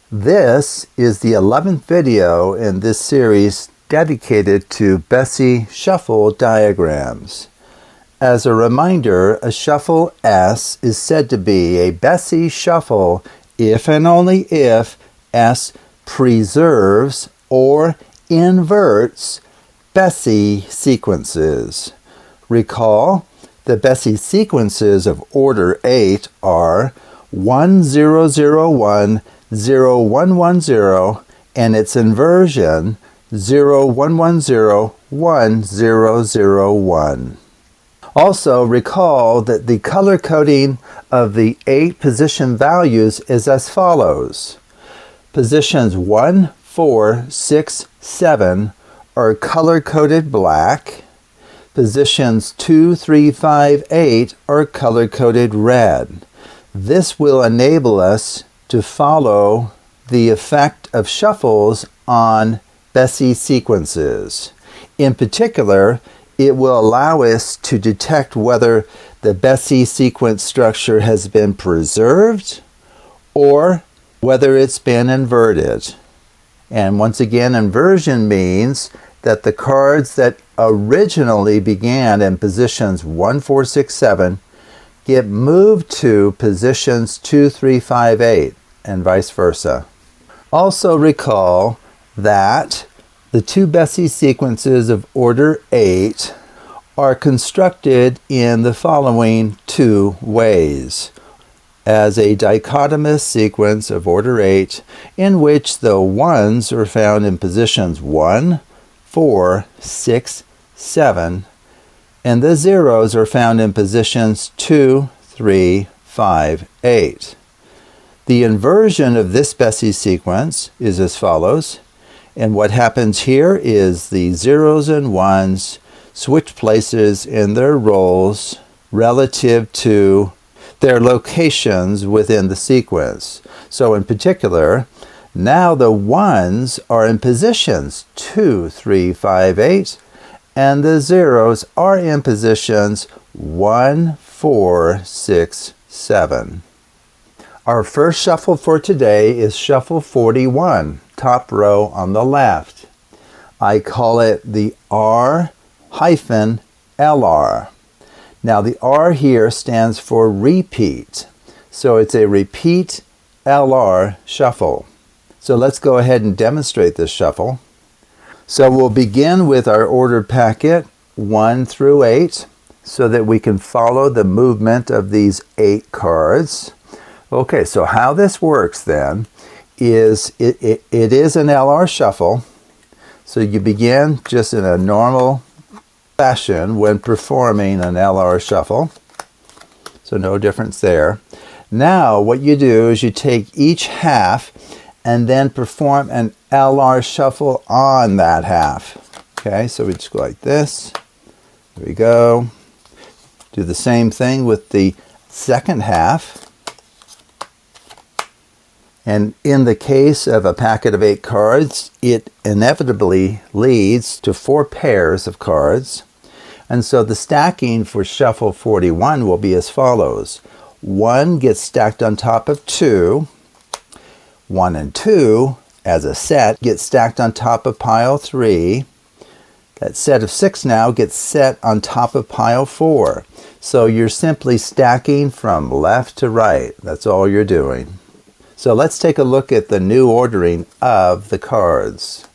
This is the 11th video in this series dedicated to Bessey Shuffle diagrams. As a reminder, a shuffle S is said to be a Bessey Shuffle if and only if S preserves or inverts Bessey sequences. Recall, the Bessey sequences of order 8 are 1 0 0 1 0 1 1 0 and its inversion 0 1 1 0 1 0 0 1. Also recall that the color coding of the 8 position values is as follows. Positions 1, 4, 6, 7 are color coded black. Positions 2, 3, 5, 8 are color coded red. This will enable us to follow the effect of shuffles on Bessey sequences. In particular, it will allow us to detect whether the Bessey sequence structure has been preserved or whether it's been inverted. And once again, inversion means that the cards that originally began in positions 1, 4, 6, 7 get moved to positions 2, 3, 5, 8, and vice versa. Also recall that the two Bessey sequences of order 8 are constructed in the following two ways. As a dichotomous sequence of order 8 in which the 1s are found in positions 1, 4, 6, 7, and the 0s are found in positions 2, 3, 5, 8. The inversion of this Bessey sequence is as follows, and what happens here is the 0s and 1s switch places in their roles relative to their locations within the sequence. So in particular, now the 1s are in positions 2, 3, 5, 8, and the 0s are in positions 1, 4, 6, 7. Our first shuffle for today is Shuffle 41, top row on the left. I call it the R-LR. Now the R here stands for repeat, so it's a repeat LR shuffle. So let's go ahead and demonstrate this shuffle. So we'll begin with our ordered packet 1 through 8 so that we can follow the movement of these 8 cards. Okay, so how this works then is it is an LR shuffle. So you begin just in a normal fashion when performing an LR shuffle. So no difference there. Now what you do is you take each half and then perform an LR shuffle on that half. Okay, so we just go like this. There we go. Do the same thing with the second half. And in the case of a packet of 8 cards, it inevitably leads to 4 pairs of cards. And so the stacking for Shuffle 41 will be as follows. 1 gets stacked on top of 2. 1 and 2, as a set, get stacked on top of pile 3. That set of 6 now gets set on top of pile 4. So you're simply stacking from left to right. That's all you're doing. So let's take a look at the new ordering of the cards.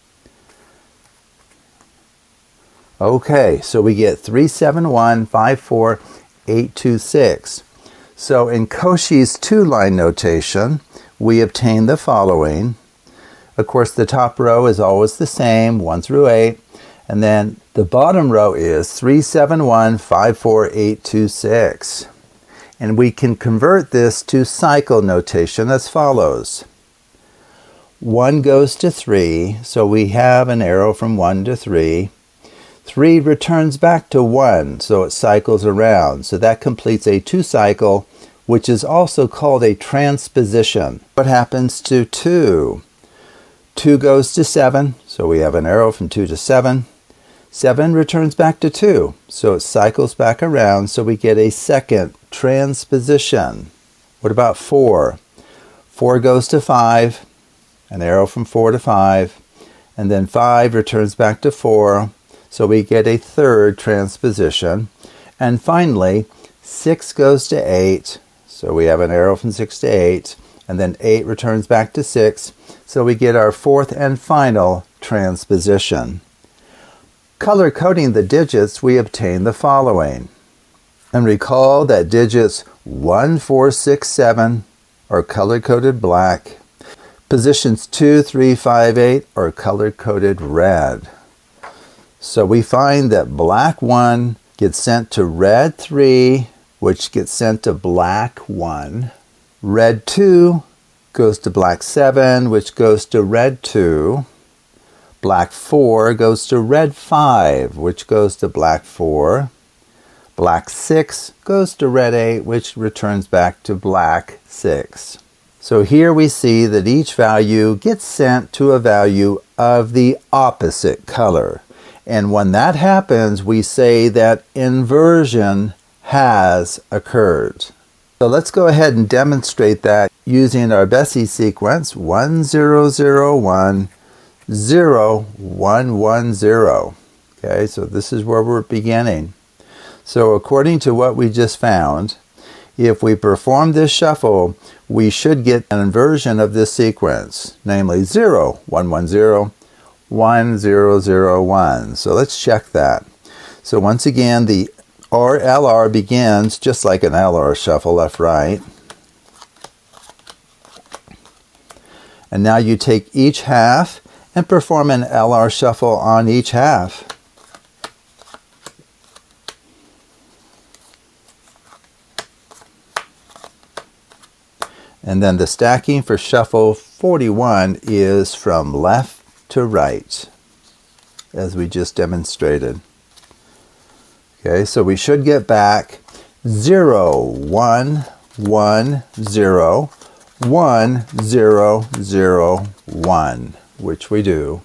Okay, so we get 3, 7, 1, 5, 4, 8, 2, 6. So in Cauchy's 2-line notation, we obtain the following. Of course, the top row is always the same, 1 through 8. And then the bottom row is 3, 7, 1, 5, 4, 8, 2, 6. And we can convert this to cycle notation as follows. 1 goes to 3, so we have an arrow from 1 to 3. 3 returns back to 1, so it cycles around. So that completes a 2 cycle, which is also called a transposition. What happens to 2? 2 goes to 7, so we have an arrow from 2 to 7. 7 returns back to 2, so it cycles back around, so we get a second transposition. What about 4? 4 goes to 5, an arrow from 4 to 5, and then 5 returns back to 4, so we get a third transposition. And finally, 6 goes to 8, so we have an arrow from 6 to 8, and then 8 returns back to 6, so we get our fourth and final transposition. Color coding the digits, we obtain the following. And recall that digits 1, 4, 6, 7 are color-coded black. Positions 2, 3, 5, 8 are color-coded red. So we find that black 1 gets sent to red 3, which gets sent to black 1. Red 2 goes to black 7, which goes to red 2. Black 4 goes to red 5, which goes to black 4. Black 6 goes to red 8, which returns back to black 6. So here we see that each value gets sent to a value of the opposite color. And when that happens, we say that inversion has occurred. So let's go ahead and demonstrate that using our Bessey sequence 1, 0, 0, 1, 0, 1, 1, 0. Okay, so this is where we're beginning. So according to what we just found, if we perform this shuffle, we should get an inversion of this sequence, namely 0, 1, 1, 0, 1, 0, 0, 1. So let's check that. So once again, the LR begins just like an LR shuffle, left, right. And now you take each half and perform an LR shuffle on each half. And then the stacking for shuffle 41 is from left to right, as we just demonstrated. Okay, so we should get back 0, 1, 1, 0, 1, 0, 0, 1, which we do.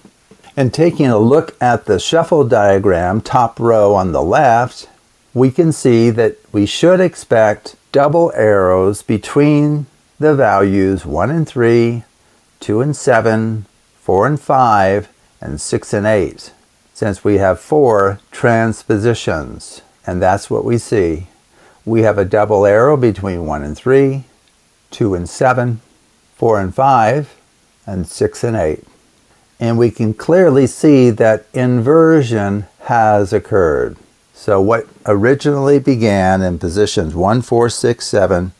And taking a look at the shuffle diagram, top row on the left, we can see that we should expect double arrows between the values 1 and 3, 2 and 7, 4 and 5, and 6 and 8, since we have 4 transpositions. And that's what we see. We have a double arrow between 1 and 3, 2 and 7, 4 and 5, and 6 and 8. And we can clearly see that inversion has occurred. So what originally began in positions 1, 4, 6, 7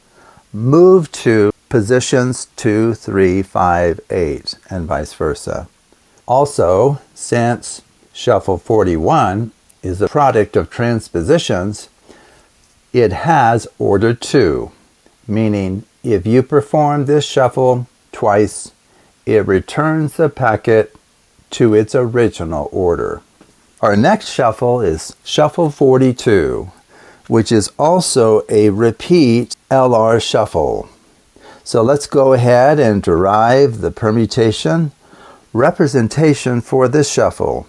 moved to positions 2, 3, 5, 8, and vice versa. Also, since shuffle 41 is a product of transpositions, it has order 2, meaning if you perform this shuffle twice, it returns the packet to its original order. Our next shuffle is shuffle 42, which is also a repeat LR shuffle. So let's go ahead and derive the permutation representation for this shuffle.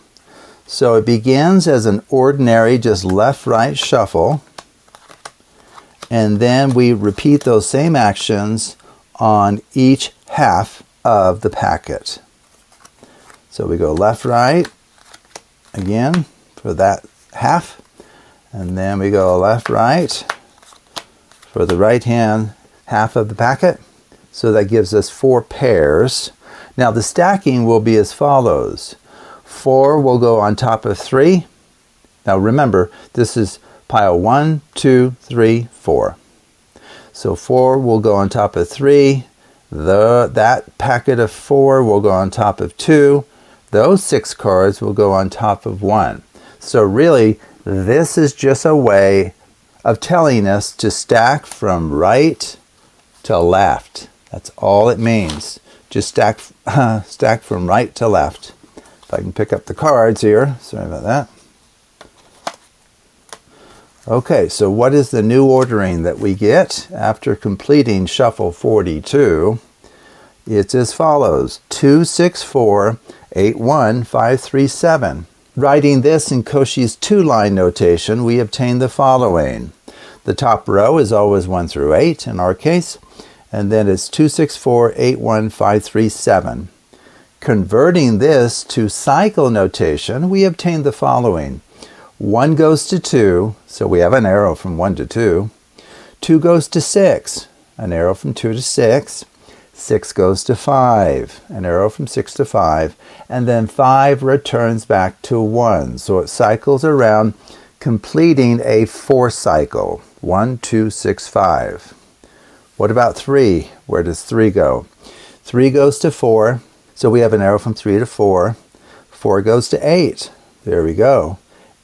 So it begins as an ordinary just left-right shuffle, and then we repeat those same actions on each half of the packet. So we go left-right again for that half, and then we go left-right for the right-hand half of the packet. So that gives us 4 pairs. Now the stacking will be as follows. 4 will go on top of 3. Now remember, this is pile 1, 2, 3, 4. So 4 will go on top of 3. That packet of 4 will go on top of 2. Those 6 cards will go on top of 1. So really, this is just a way of telling us to stack from right to left. That's all it means. Just stack from right to left. If I can pick up the cards here. Sorry about that. Okay, so what is the new ordering that we get after completing shuffle 42? It's as follows. 2, 6, 4, 8, 1, 5, 3, 7. Writing this in Cauchy's 2-line notation, we obtain the following. The top row is always 1 through 8 in our case, and then it's 2, 6, 4, 8, 1, 5, 3, 7. Converting this to cycle notation, we obtain the following. 1 goes to 2, so we have an arrow from 1 to 2. 2 goes to 6, an arrow from 2 to 6. 6 goes to 5, an arrow from 6 to 5. And then 5 returns back to 1. So it cycles around, completing a 4 cycle. 1, 2, 6, 5. What about 3? Where does 3 go? 3 goes to 4. So we have an arrow from 3 to 4. 4 goes to 8. There we go.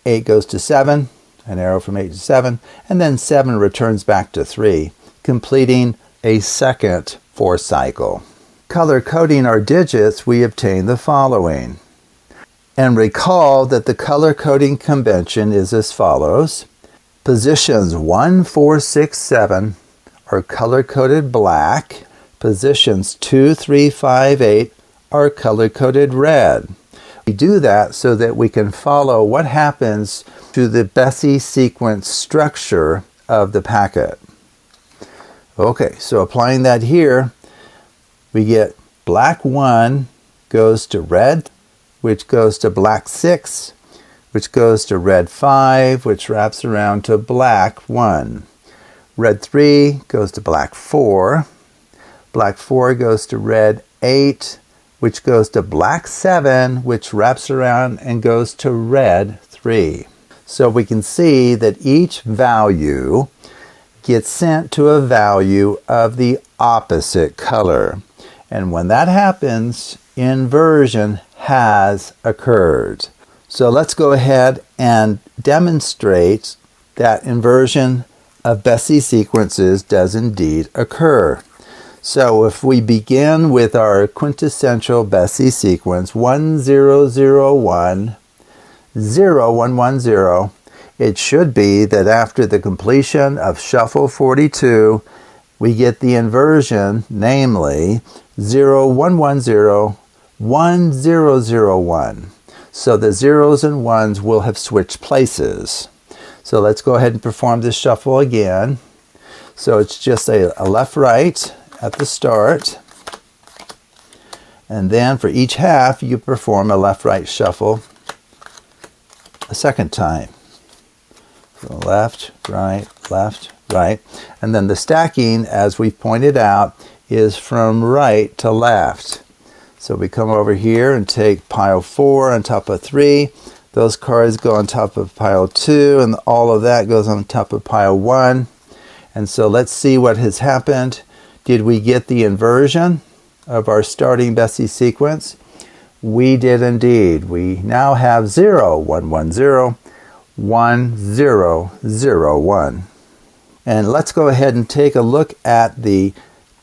8 goes to 7. An arrow from 8 to 7. And then 7 returns back to 3, completing a second 4 cycle. Color coding our digits, we obtain the following. And recall that the color coding convention is as follows. Positions 1, 4, 6, 7 are color-coded black. Positions 2, 3, 5, 8 are color-coded red. We do that so that we can follow what happens to the Bessey sequence structure of the packet. Okay, so applying that here, we get black 1 goes to red, which goes to black 6, which goes to red 5, which wraps around to black 1. Red 3 goes to black 4. Black 4 goes to red 8, which goes to black 7, which wraps around and goes to red 3. So we can see that each value gets sent to a value of the opposite color. And when that happens, inversion has occurred. So let's go ahead and demonstrate that inversion of Bessey sequences does indeed occur. So if we begin with our quintessential Bessey sequence 1, 0, 0, 1, 0, 1, 1, 0, it should be that after the completion of shuffle 42, we get the inversion, namely 0, 1, 1, 0, 1, 0, 0, 1. So the zeros and ones will have switched places. So let's go ahead and perform this shuffle again. So it's just a left-right at the start. And then for each half, you perform a left-right shuffle a second time. So left, right, and then the stacking, as we've pointed out, is from right to left. So we come over here and take pile 4 on top of 3. Those cards go on top of pile 2, and all of that goes on top of pile 1. And so let's see what has happened. Did we get the inversion of our starting Bessey sequence? We did indeed. We now have 0, 1, 1, 0. 1, 0, 0, 1. And let's go ahead and take a look at the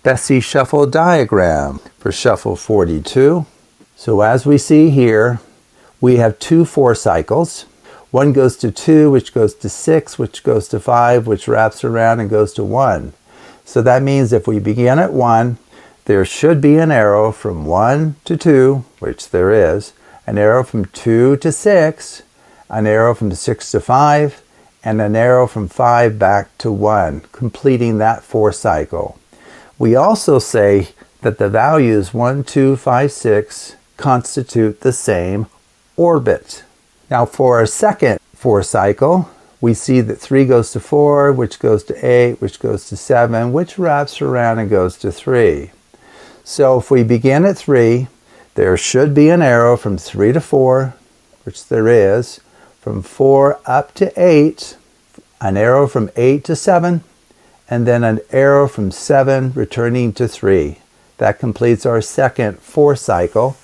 Bessey Shuffle diagram for Shuffle 42. So as we see here, we have 2 4 cycles. 1 goes to 2, which goes to 6, which goes to 5, which wraps around and goes to 1. So that means if we begin at 1, there should be an arrow from 1 to 2, which there is, an arrow from 2 to 6, an arrow from 6 to 5, and an arrow from 5 back to 1, completing that 4 cycle. We also say that the values 1, 2, 5, 6 constitute the same orbit. Now for our second 4 cycle, we see that 3 goes to 4, which goes to 8, which goes to 7, which wraps around and goes to 3. So if we begin at 3, there should be an arrow from 3 to 4, which there is, from 4 up to 8, an arrow from 8 to 7, and then an arrow from 7 returning to 3. That completes our second 4 cycle,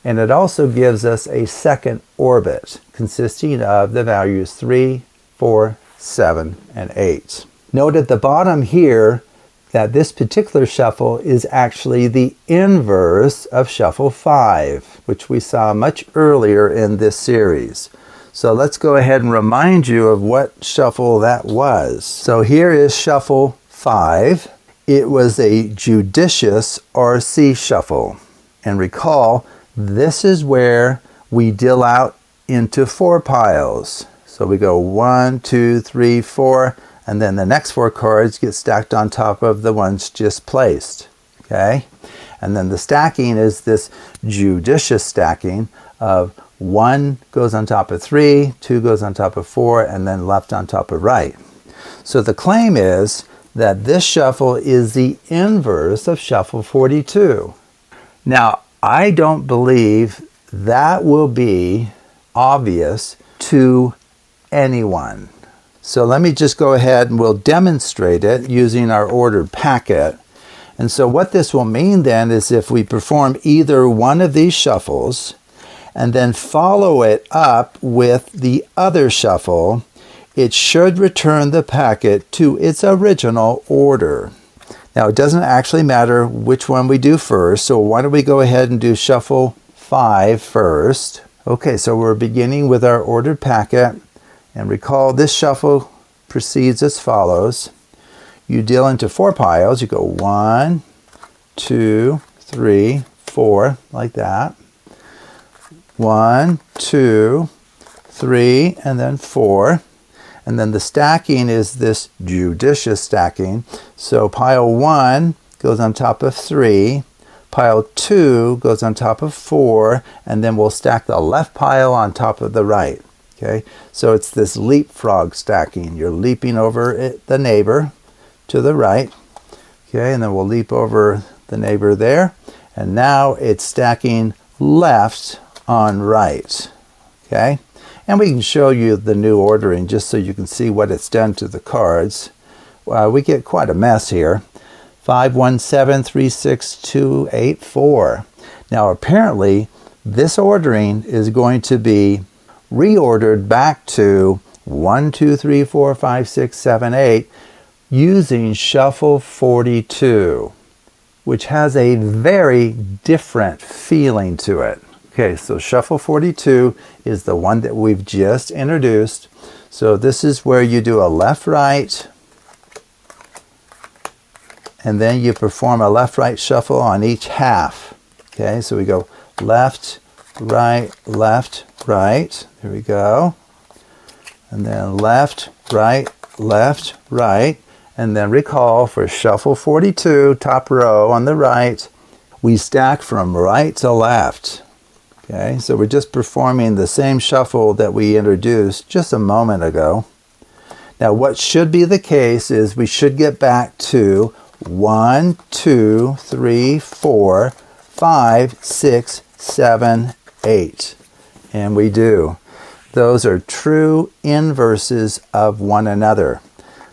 and it also gives us a second orbit consisting of the values 3, 4, 7, and 8. Note at the bottom here that this particular shuffle is actually the inverse of shuffle 5, which we saw much earlier in this series. So let's go ahead and remind you of what shuffle that was. So here is shuffle 5. It was a judicious RC shuffle. And recall, this is where we deal out into 4 piles. So we go 1, 2, 3, 4, and then the next 4 cards get stacked on top of the ones just placed. Okay? And then the stacking is this judicious stacking of 1 goes on top of 3, 2 goes on top of 4, and then left on top of right. So the claim is that this shuffle is the inverse of shuffle 42. Now, I don't believe that will be obvious to anyone. So let me just go ahead and we'll demonstrate it using our ordered packet. And so what this will mean then is if we perform either one of these shuffles and then follow it up with the other shuffle, it should return the packet to its original order. Now, it doesn't actually matter which one we do first, so why don't we go ahead and do shuffle 5 first. Okay, so we're beginning with our ordered packet, and recall this shuffle proceeds as follows. You deal into 4 piles. You go 1, 2, 3, 4, like that. 1, 2, 3, and then 4. And then the stacking is this judicious stacking. So pile 1 goes on top of 3. Pile 2 goes on top of 4. And then we'll stack the left pile on top of the right. Okay, so it's this leapfrog stacking. You're leaping over the neighbor to the right. Okay, and then we'll leap over the neighbor there. And now it's stacking left on right. Okay, and we can show you the new ordering just so you can see what it's done to the cards. We get quite a mess here. 5, 1, 7, 3, 6, 2, 8, 4. Now apparently this ordering is going to be reordered back to 1, 2, 3, 4, 5, 6, 7, 8 using shuffle 42, which has a very different feeling to it. Okay, so shuffle 42 is the one that we've just introduced. So this is where you do a left-right, and then you perform a left-right shuffle on each half. Okay, so we go left, right, left, right. Here we go. And then left, right, and then recall for shuffle 42, top row on the right, we stack from right to left. Okay, so we're just performing the same shuffle that we introduced just a moment ago. Now what should be the case is we should get back to 1, 2, 3, 4, 5, 6, 7, 8. And we do. Those are true inverses of one another.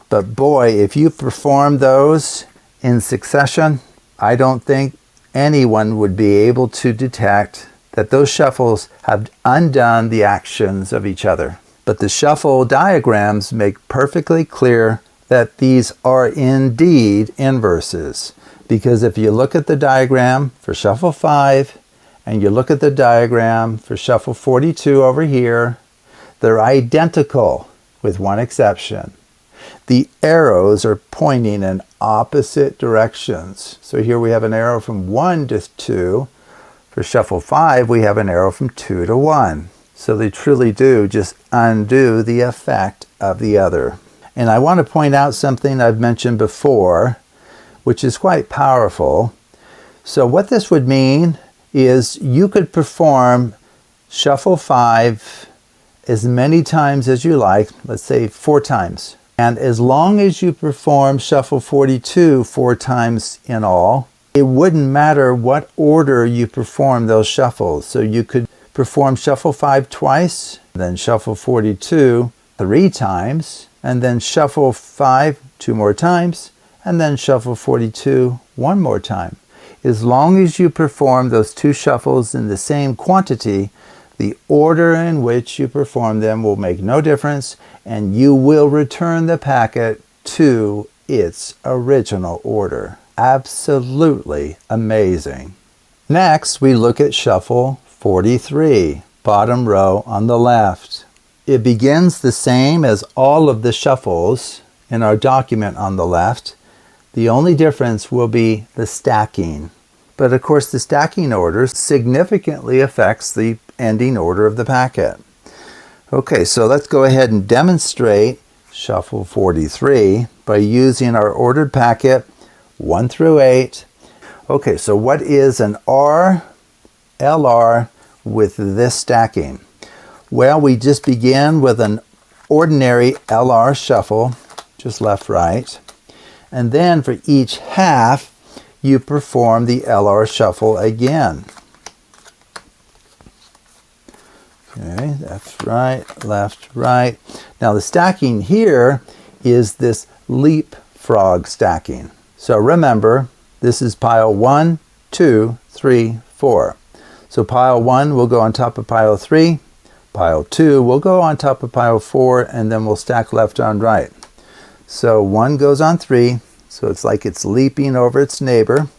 But boy, if you perform those in succession, I don't think anyone would be able to detect that those shuffles have undone the actions of each other. But the shuffle diagrams make perfectly clear that these are indeed inverses. Because if you look at the diagram for shuffle 5, and you look at the diagram for shuffle 42 over here, they're identical with one exception. The arrows are pointing in opposite directions. So here we have an arrow from 1 to 2. For shuffle 5, we have an arrow from 2 to 1. So they truly do just undo the effect of the other. And I want to point out something I've mentioned before, which is quite powerful. So what this would mean is you could perform shuffle 5 as many times as you like, let's say 4 times. And as long as you perform shuffle 42 4 times in all, it wouldn't matter what order you perform those shuffles. So you could perform shuffle 5 twice, then shuffle 42 3 times, and then shuffle 5 2 more times, and then shuffle 42 1 more time. As long as you perform those 2 shuffles in the same quantity, the order in which you perform them will make no difference, and you will return the packet to its original order. Absolutely amazing. Next, we look at shuffle 43, bottom row on the left. It begins the same as all of the shuffles in our document on the left. The only difference will be the stacking. But of course, the stacking order significantly affects the ending order of the packet. Okay, so let's go ahead and demonstrate shuffle 43 by using our ordered packet 1 through 8. Okay, so what is an R, LR with this stacking? Well, we just begin with an ordinary LR shuffle, just left, right. And then for each half, you perform the LR shuffle again. Okay, left, right. Now the stacking here is this leapfrog stacking. So remember, this is pile 1, 2, 3, 4. So pile 1 will go on top of pile 3. Pile 2 will go on top of pile 4, and then we'll stack left on right. So 1 goes on 3, so it's like it's leaping over its neighbor.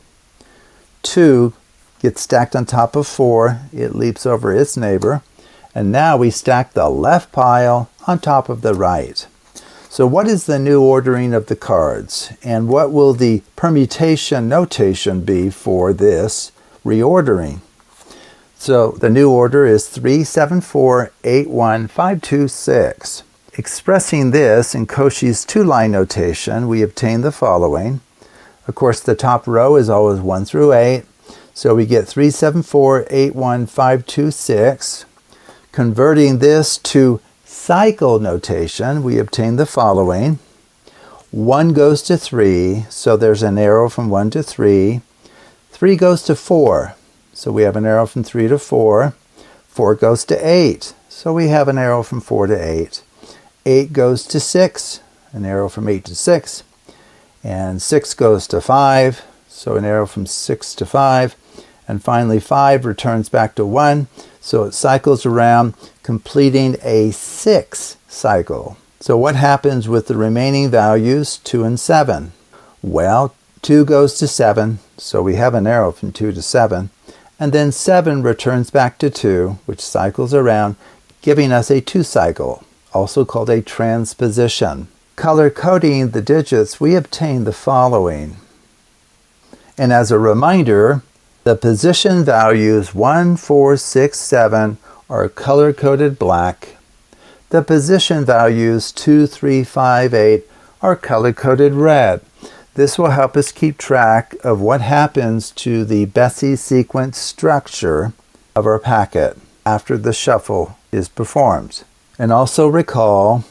2 gets stacked on top of 4, it leaps over its neighbor. And now we stack the left pile on top of the right. So what is the new ordering of the cards? And what will the permutation notation be for this reordering? So the new order is 3, 7, 4, 8, 1, 5, 2, 6. Expressing this in Cauchy's two-line notation, we obtain the following. Of course, the top row is always 1 through 8. So we get 3, 7, 4, 8, 1, 5, 2, 6. Converting this to cycle notation, we obtain the following. 1 goes to 3, so there's an arrow from 1 to 3. 3 goes to 4, so we have an arrow from 3 to 4. 4 goes to 8, so we have an arrow from 4 to 8. 8 goes to 6, an arrow from 8 to 6. And 6 goes to 5, so an arrow from 6 to 5. And finally 5 returns back to 1, so it cycles around, completing a 6 cycle. So what happens with the remaining values, 2 and 7? Well, 2 goes to 7, so we have an arrow from 2 to 7. And then 7 returns back to 2, which cycles around, giving us a 2 cycle, also called a transposition. Color coding the digits, we obtain the following. And as a reminder, the position values 1, 4, 6, 7 are color-coded black. The position values 2, 3, 5, 8 are color-coded red. This will help us keep track of what happens to the Bessey sequence structure of our packet after the shuffle is performed. And also recall,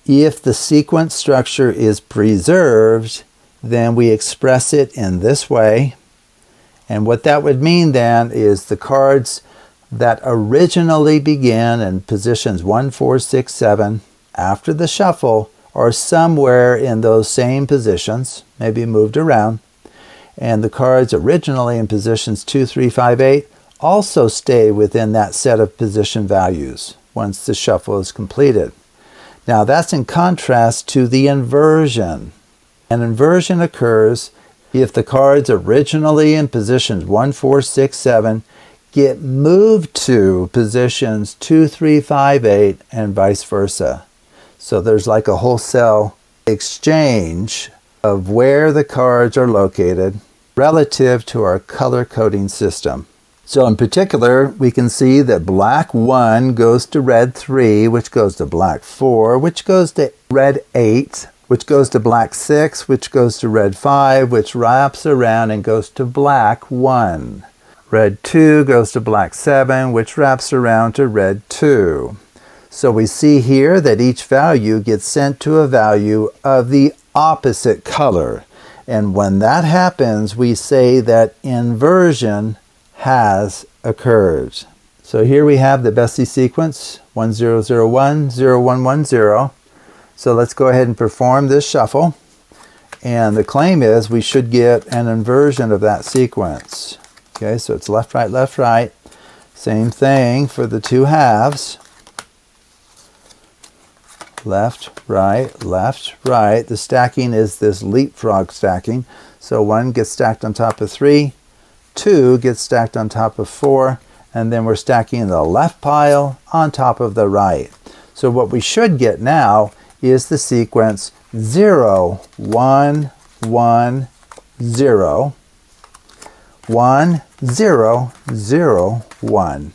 if the sequence structure is preserved, then we express it in this way. And what that would mean then is the cards that originally began in positions 1, 4, 6, 7 after the shuffle are somewhere in those same positions, maybe moved around. And the cards originally in positions 2, 3, 5, 8 also stay within that set of position values once the shuffle is completed. Now that's in contrast to the inversion. An inversion occurs if the cards originally in positions 1, 4, 6, 7 get moved to positions 2, 3, 5, 8 and vice versa. So there's like a wholesale exchange of where the cards are located relative to our color coding system. So in particular, we can see that black 1 goes to red 3, which goes to black 4, which goes to red 8, which goes to black 6, which goes to red 5, which wraps around and goes to black 1. Red 2 goes to black 7, which wraps around to red 2. So we see here that each value gets sent to a value of the opposite color. And when that happens, we say that inversion has occurred. So here we have the Bessey sequence 1001, 0110. So let's go ahead and perform this shuffle. And the claim is we should get an inversion of that sequence. Okay, so it's left, right, left, right. Same thing for the two halves. Left, right, left, right. The stacking is this leapfrog stacking. So 1 gets stacked on top of 3, 2 gets stacked on top of 4, and then we're stacking the left pile on top of the right. So what we should get now is the sequence 0, 1, 1, 0, 1, 0, 0, 1,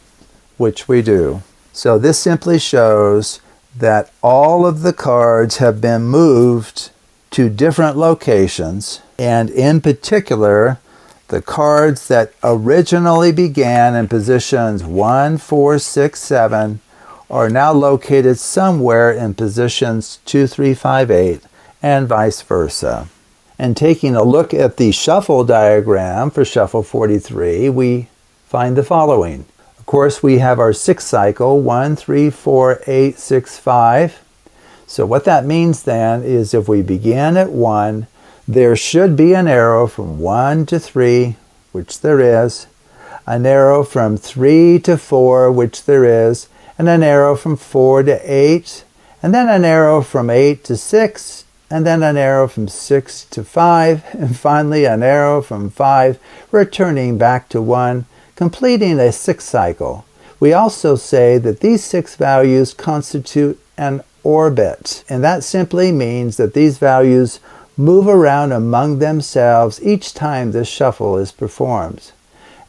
which we do. So this simply shows that all of the cards have been moved to different locations, and in particular, The cards that originally began in positions 1, 4, 6, 7 are now located somewhere in positions 2, 3, 5, 8, and vice versa. And taking a look at the shuffle diagram for shuffle 43, we find the following. Of course, we have our 6th cycle, 1, 3, 4, 8, 6, 5. So what that means then is if we begin at 1, there should be an arrow from 1 to 3, which there is, an arrow from 3 to 4, which there is, and an arrow from 4 to 8, and then an arrow from 8 to 6, and then an arrow from 6 to 5, and finally an arrow from 5 returning back to 1, completing a 6th cycle. We also say that these 6 values constitute an orbit, and that simply means that these values move around among themselves each time this shuffle is performed.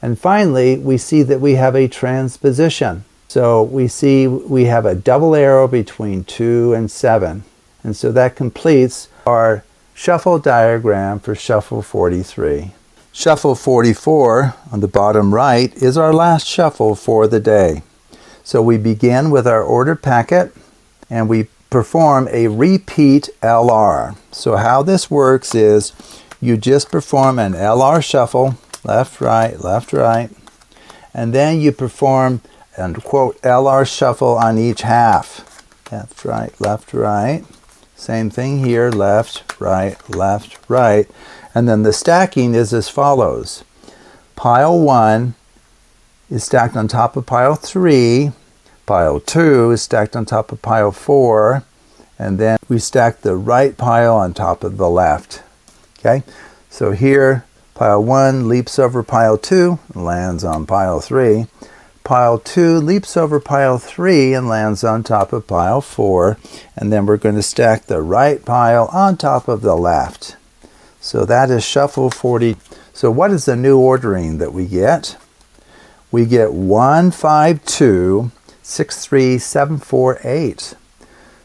And finally, we see that we have a transposition. So we see we have a double arrow between 2 and 7. And so that completes our shuffle diagram for shuffle 43. Shuffle 44 on the bottom right is our last shuffle for the day. So we begin with our ordered packet and we perform a repeat LR. So how this works is you just perform an LR shuffle, left, right, and then you perform an quote LR shuffle on each half. Left, right. Same thing here, left, right. And then the stacking is as follows. Pile 1 is stacked on top of pile 3. Pile 2 is stacked on top of pile 4. And then we stack the right pile on top of the left. Okay? So here, pile 1 leaps over pile 2 and lands on pile 3. Pile 2 leaps over pile 3 and lands on top of pile 4. And then we're going to stack the right pile on top of the left. So that is shuffle 40. So what is the new ordering that we get? We get 1, 5, 2, 6, 3, 7, 4, 8.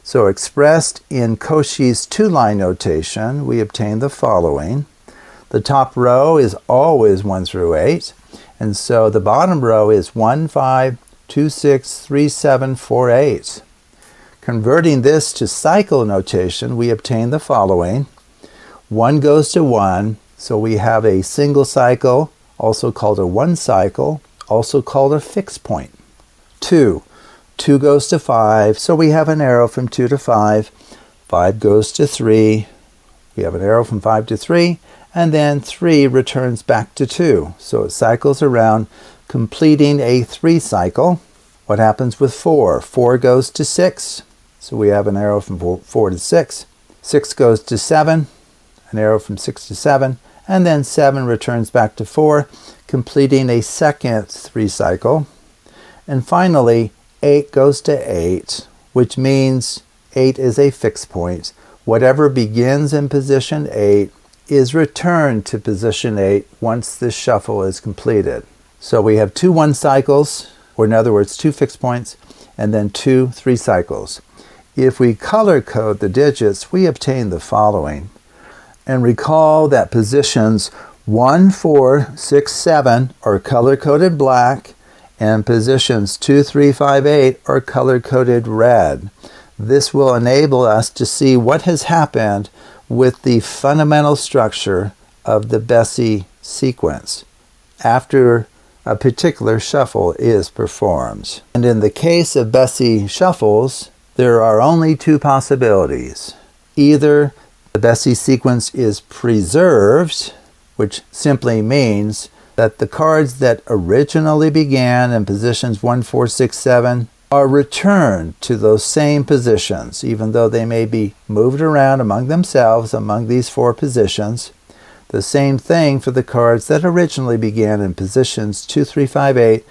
So expressed in Cauchy's 2-line notation, we obtain the following. The top row is always 1 through 8. And so the bottom row is 1, 5, 2, 6, 3, 7, 4, 8. Converting this to cycle notation, we obtain the following. 1 goes to 1, so we have a single cycle, also called a 1 cycle, also called a fixed point. 2 goes to 5, so we have an arrow from 2 to 5. 5 goes to 3, we have an arrow from 5 to 3. And then 3 returns back to 2. So it cycles around, completing a 3 cycle. What happens with 4? 4 goes to 6. So we have an arrow from 4 to 6. 6 goes to 7, an arrow from 6 to 7. And then 7 returns back to 4, completing a second 3 cycle. And finally, 8 goes to 8, which means 8 is a fixed point. Whatever begins in position 8 is returned to position 8 once this shuffle is completed. So we have 2 1 cycles, or in other words 2 fixed points, and then 2 3 cycles. If we color code the digits, we obtain the following. And recall that positions 1, 4, 6, 7 are color coded black, and positions 2, 3, 5, 8 are color coded red. This will enable us to see what has happened with the fundamental structure of the Bessey sequence after a particular shuffle is performed. And in the case of Bessey Shuffles, there are only 2 possibilities. Either the Bessey sequence is preserved, which simply means that the cards that originally began in positions 1, 4, 6, 7 are returned to those same positions, even though they may be moved around among themselves among these 4 positions. The same thing for the cards that originally began in positions 2, 3, 5, 8.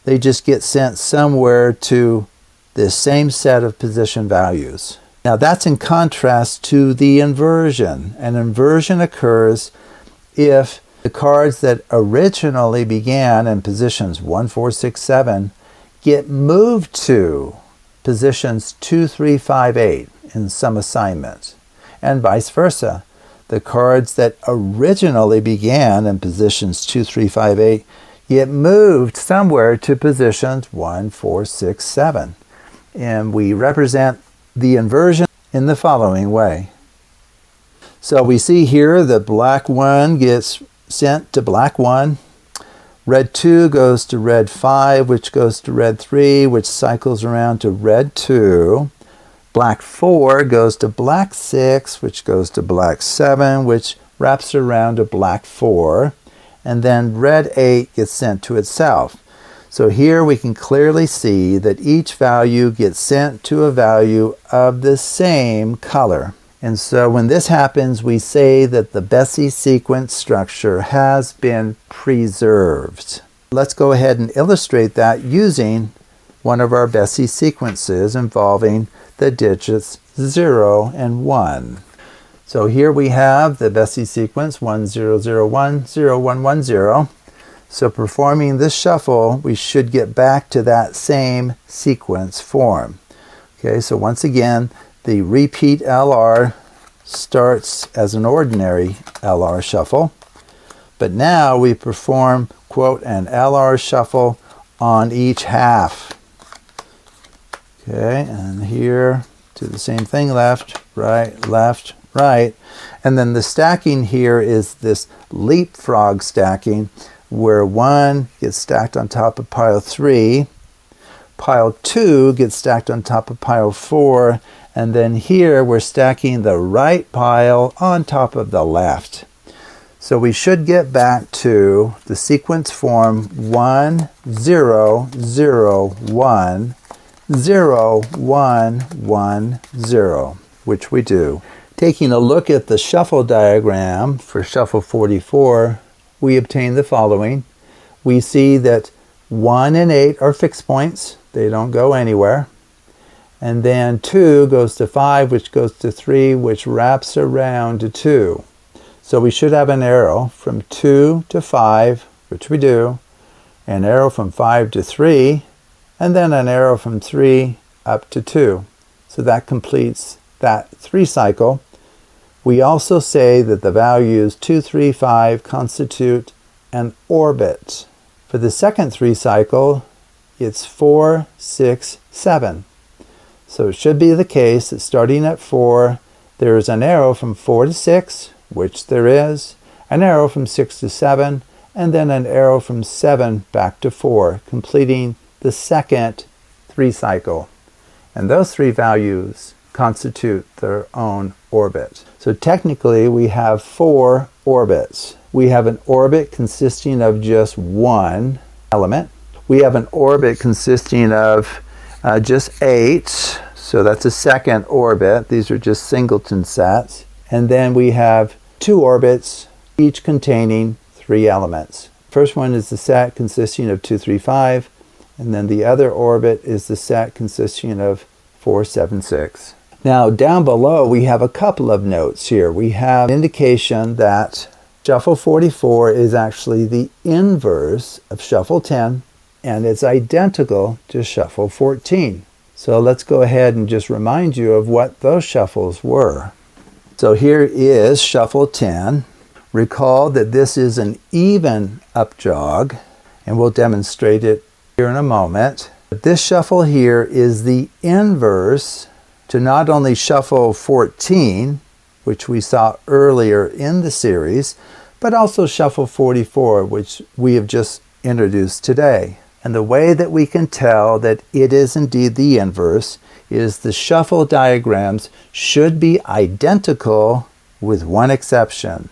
They just get sent somewhere to the same set of position values. Now that's in contrast to the inversion. An inversion occurs if the cards that originally began in positions 1, 4, 6, 7 get moved to positions 2, 3, 5, 8 in some assignment, and vice versa. the cards that originally began in positions 2, 3, 5, 8, get moved somewhere to positions 1, 4, 6, 7. And we represent the inversion in the following way. So we see here that black 1 gets sent to black 1. Red 2 goes to red 5, which goes to red 3, which cycles around to red 2. Black 4 goes to black 6, which goes to black 7, which wraps around to black 4. And then red 8 gets sent to itself. So here we can clearly see that each value gets sent to a value of the same color. And so when this happens, we say that the Bessey sequence structure has been preserved. Let's go ahead and illustrate that using one of our Bessey sequences involving the digits 0 and 1. So here we have the Bessey sequence 1, 0, 0, 1, 0, 1, 1, 0. So performing this shuffle, we should get back to that same sequence form. Okay, so once again, the repeat LR starts as an ordinary LR shuffle, but now we perform, quote, an LR shuffle on each half. Okay, and here, do the same thing, left, right, and then the stacking here is this leapfrog stacking, where 1 gets stacked on top of pile 3, pile 2 gets stacked on top of pile 4, and then here we're stacking the right pile on top of the left. So we should get back to the sequence form 1, 0, 0, 1, 0, 1, 1, 0, which we do. Taking a look at the shuffle diagram for shuffle 44, we obtain the following. We see that 1 and 8 are fixed points. They don't go anywhere. And then 2 goes to 5, which goes to 3, which wraps around to 2. So we should have an arrow from 2 to 5, which we do, an arrow from 5 to 3, and then an arrow from 3 up to 2. So that completes that 3 cycle. We also say that the values 2, 3, 5 constitute an orbit. For the second 3 cycle, it's 4, 6, 7. So it should be the case that starting at 4, there is an arrow from 4 to 6, which there is, an arrow from 6 to 7, and then an arrow from 7 back to 4, completing the second 3 cycle. And those 3 values constitute their own orbit. So technically we have 4 orbits. We have an orbit consisting of just 1 element. We have an orbit consisting of just 8, so that's a second orbit. These are just singleton sets. And then we have 2 orbits, each containing 3 elements. First one is the set consisting of 2, 3, 5, and then the other orbit is the set consisting of 4, 7, 6. Now down below we have a couple of notes here. We have indication that shuffle 44 is actually the inverse of shuffle 10, and it's identical to shuffle 14. So let's go ahead and just remind you of what those shuffles were. So here is shuffle 10. Recall that this is an even up jog, and we'll demonstrate it here in a moment. But this shuffle here is the inverse to not only shuffle 14, which we saw earlier in the series, but also shuffle 44, which we have just introduced today. And the way that we can tell that it is indeed the inverse is the shuffle diagrams should be identical with one exception.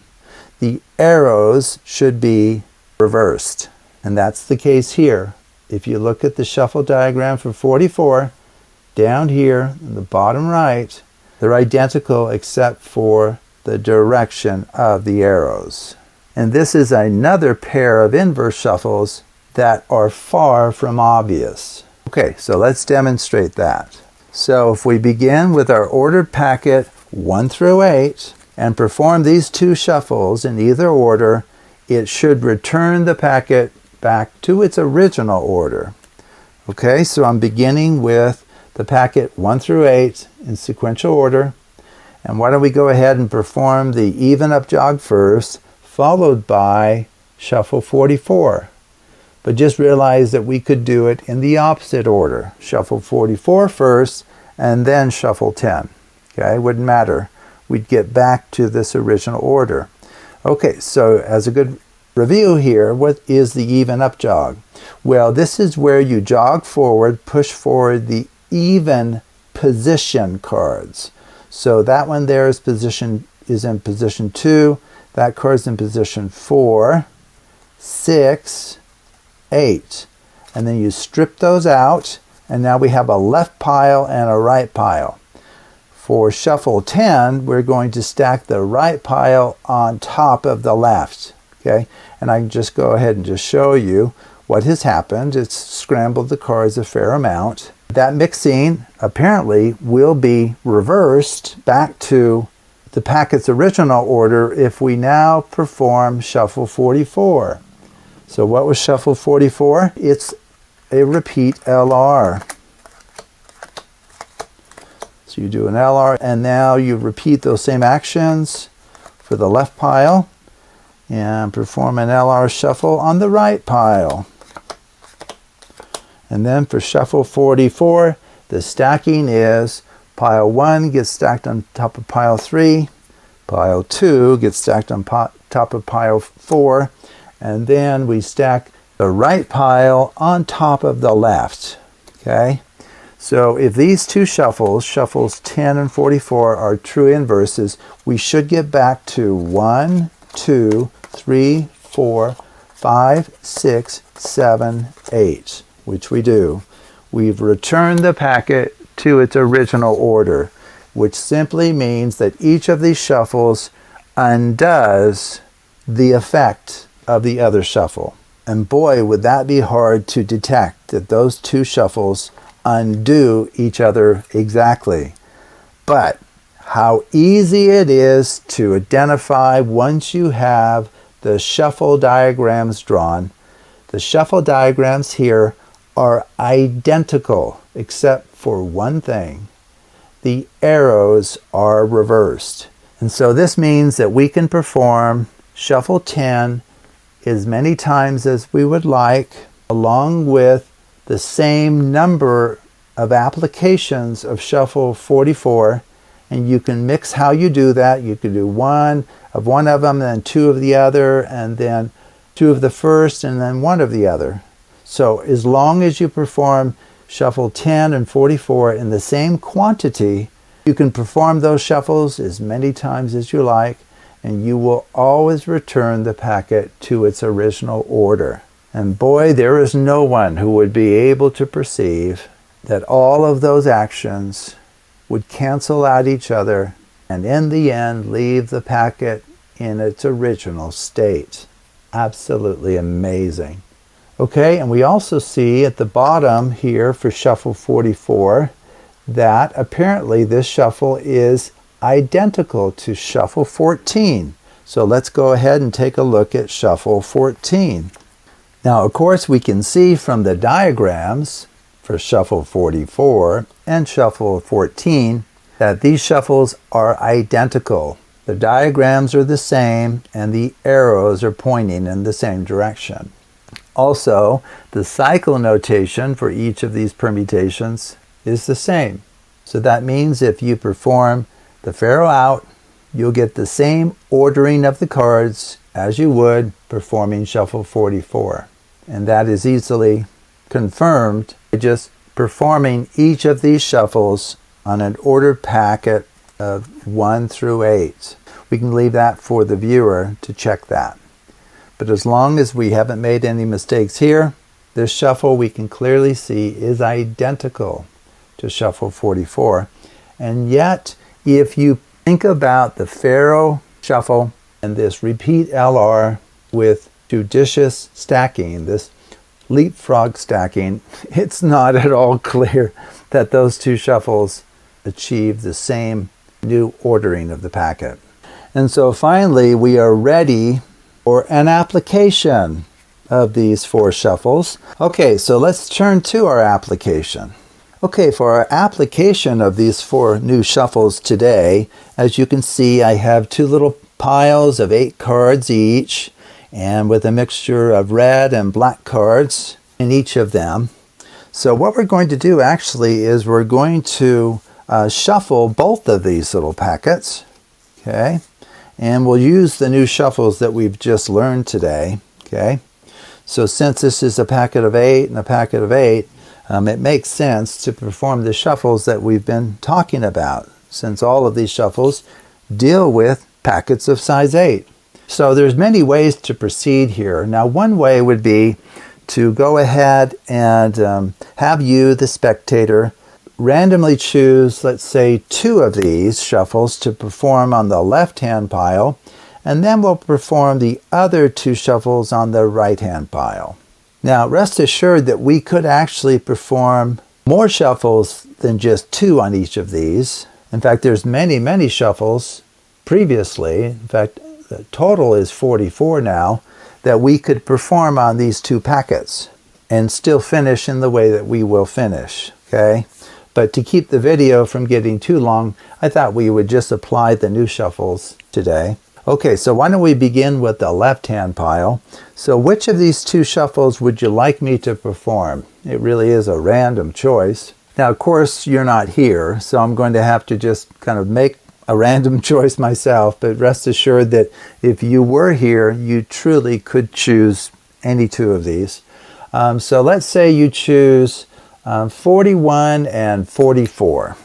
The arrows should be reversed. And that's the case here. If you look at the shuffle diagram for 44, down here in the bottom right, they're identical except for the direction of the arrows. And this is another pair of inverse shuffles that are far from obvious. Okay, so let's demonstrate that. So if we begin with our ordered packet 1 through 8 and perform these 2 shuffles in either order, it should return the packet back to its original order. Okay, so I'm beginning with the packet 1 through 8 in sequential order, And why don't we go ahead and perform the even up jog first, followed by shuffle 44. But just realize that we could do it in the opposite order. Shuffle 44 first, and then shuffle 10. Okay, wouldn't matter. We'd get back to this original order. Okay, so as a good review here, what is the even up jog? Well, this is where you jog forward, push forward the even position cards. So that one there is in position 2, that card's in position 4, 6, 8. And then you strip those out, and now we have a left pile and a right pile. For shuffle 10, we're going to stack the right pile on top of the left. Okay, and I can just go ahead and just show you what has happened. It's scrambled the cards a fair amount. That mixing apparently will be reversed back to the packet's original order if we now perform shuffle 44. So what was shuffle 44? It's a repeat LR. So you do an LR, and now you repeat those same actions for the left pile and perform an LR shuffle on the right pile. And then for shuffle 44, the stacking is pile 1 gets stacked on top of pile 3, pile 2 gets stacked on top of pile 4, and then we stack the right pile on top of the left. Okay? So if these two shuffles, shuffles 10 and 44, are true inverses, we should get back to 1, 2, 3, 4, 5, 6, 7, 8, which we do. We've returned the packet to its original order, which simply means that each of these shuffles undoes the effect of the other shuffle. And boy, would that be hard to detect, that those two shuffles undo each other exactly. But how easy it is to identify once you have the shuffle diagrams drawn. The shuffle diagrams here are identical except for one thing. The arrows are reversed. And so this means that we can perform shuffle 10 as many times as we would like, along with the same number of applications of shuffle 44, and you can mix how you do that. You could do one of them, then two of the other, and then two of the first, and then one of the other. So as long as you perform shuffle 10 and 44 in the same quantity, you can perform those shuffles as many times as you like, and you will always return the packet to its original order. And boy, there is no one who would be able to perceive that all of those actions would cancel out each other and in the end leave the packet in its original state. Absolutely amazing. Okay, and we also see at the bottom here for shuffle 44 that apparently this shuffle is identical to shuffle 14. So let's go ahead and take a look at shuffle 14. Now, of course, we can see from the diagrams for shuffle 44 and shuffle 14 that these shuffles are identical. The diagrams are the same and the arrows are pointing in the same direction. Also, the cycle notation for each of these permutations is the same. So that means if you perform the pharaoh out, you'll get the same ordering of the cards as you would performing shuffle 44. And that is easily confirmed by just performing each of these shuffles on an ordered packet of 1 through 8. We can leave that for the viewer to check that. But as long as we haven't made any mistakes here, this shuffle we can clearly see is identical to shuffle 44. And yet, if you think about the pharaoh shuffle and this repeat LR with judicious stacking, this leapfrog stacking, it's not at all clear that those two shuffles achieve the same new ordering of the packet. And so finally, we are ready for an application of these 4 shuffles. Okay, so let's turn to our application. Okay, for our application of these 4 new shuffles today, as you can see, I have 2 little piles of 8 cards each, and with a mixture of red and black cards in each of them. So what we're going to do actually is we're going to shuffle both of these little packets, okay? And we'll use the new shuffles that we've just learned today, okay? So since this is a packet of 8 and a packet of 8, it makes sense to perform the shuffles that we've been talking about, since all of these shuffles deal with packets of size 8. So there's many ways to proceed here. Now, one way would be to go ahead and have you, the spectator, randomly choose, let's say, 2 of these shuffles to perform on the left-hand pile, and then we'll perform the other 2 shuffles on the right-hand pile. Now, rest assured that we could actually perform more shuffles than just 2 on each of these. In fact, there's many shuffles previously. In fact, the total is 44 now that we could perform on these 2 packets and still finish in the way that we will finish, okay? But to keep the video from getting too long, I thought we would just apply the new shuffles today. Okay, so why don't we begin with the left-hand pile. So which of these 2 shuffles would you like me to perform? It really is a random choice. Now, of course, you're not here, so I'm going to have to just kind of make a random choice myself, but rest assured that if you were here, you truly could choose any 2 of these. So let's say you choose 41 and 44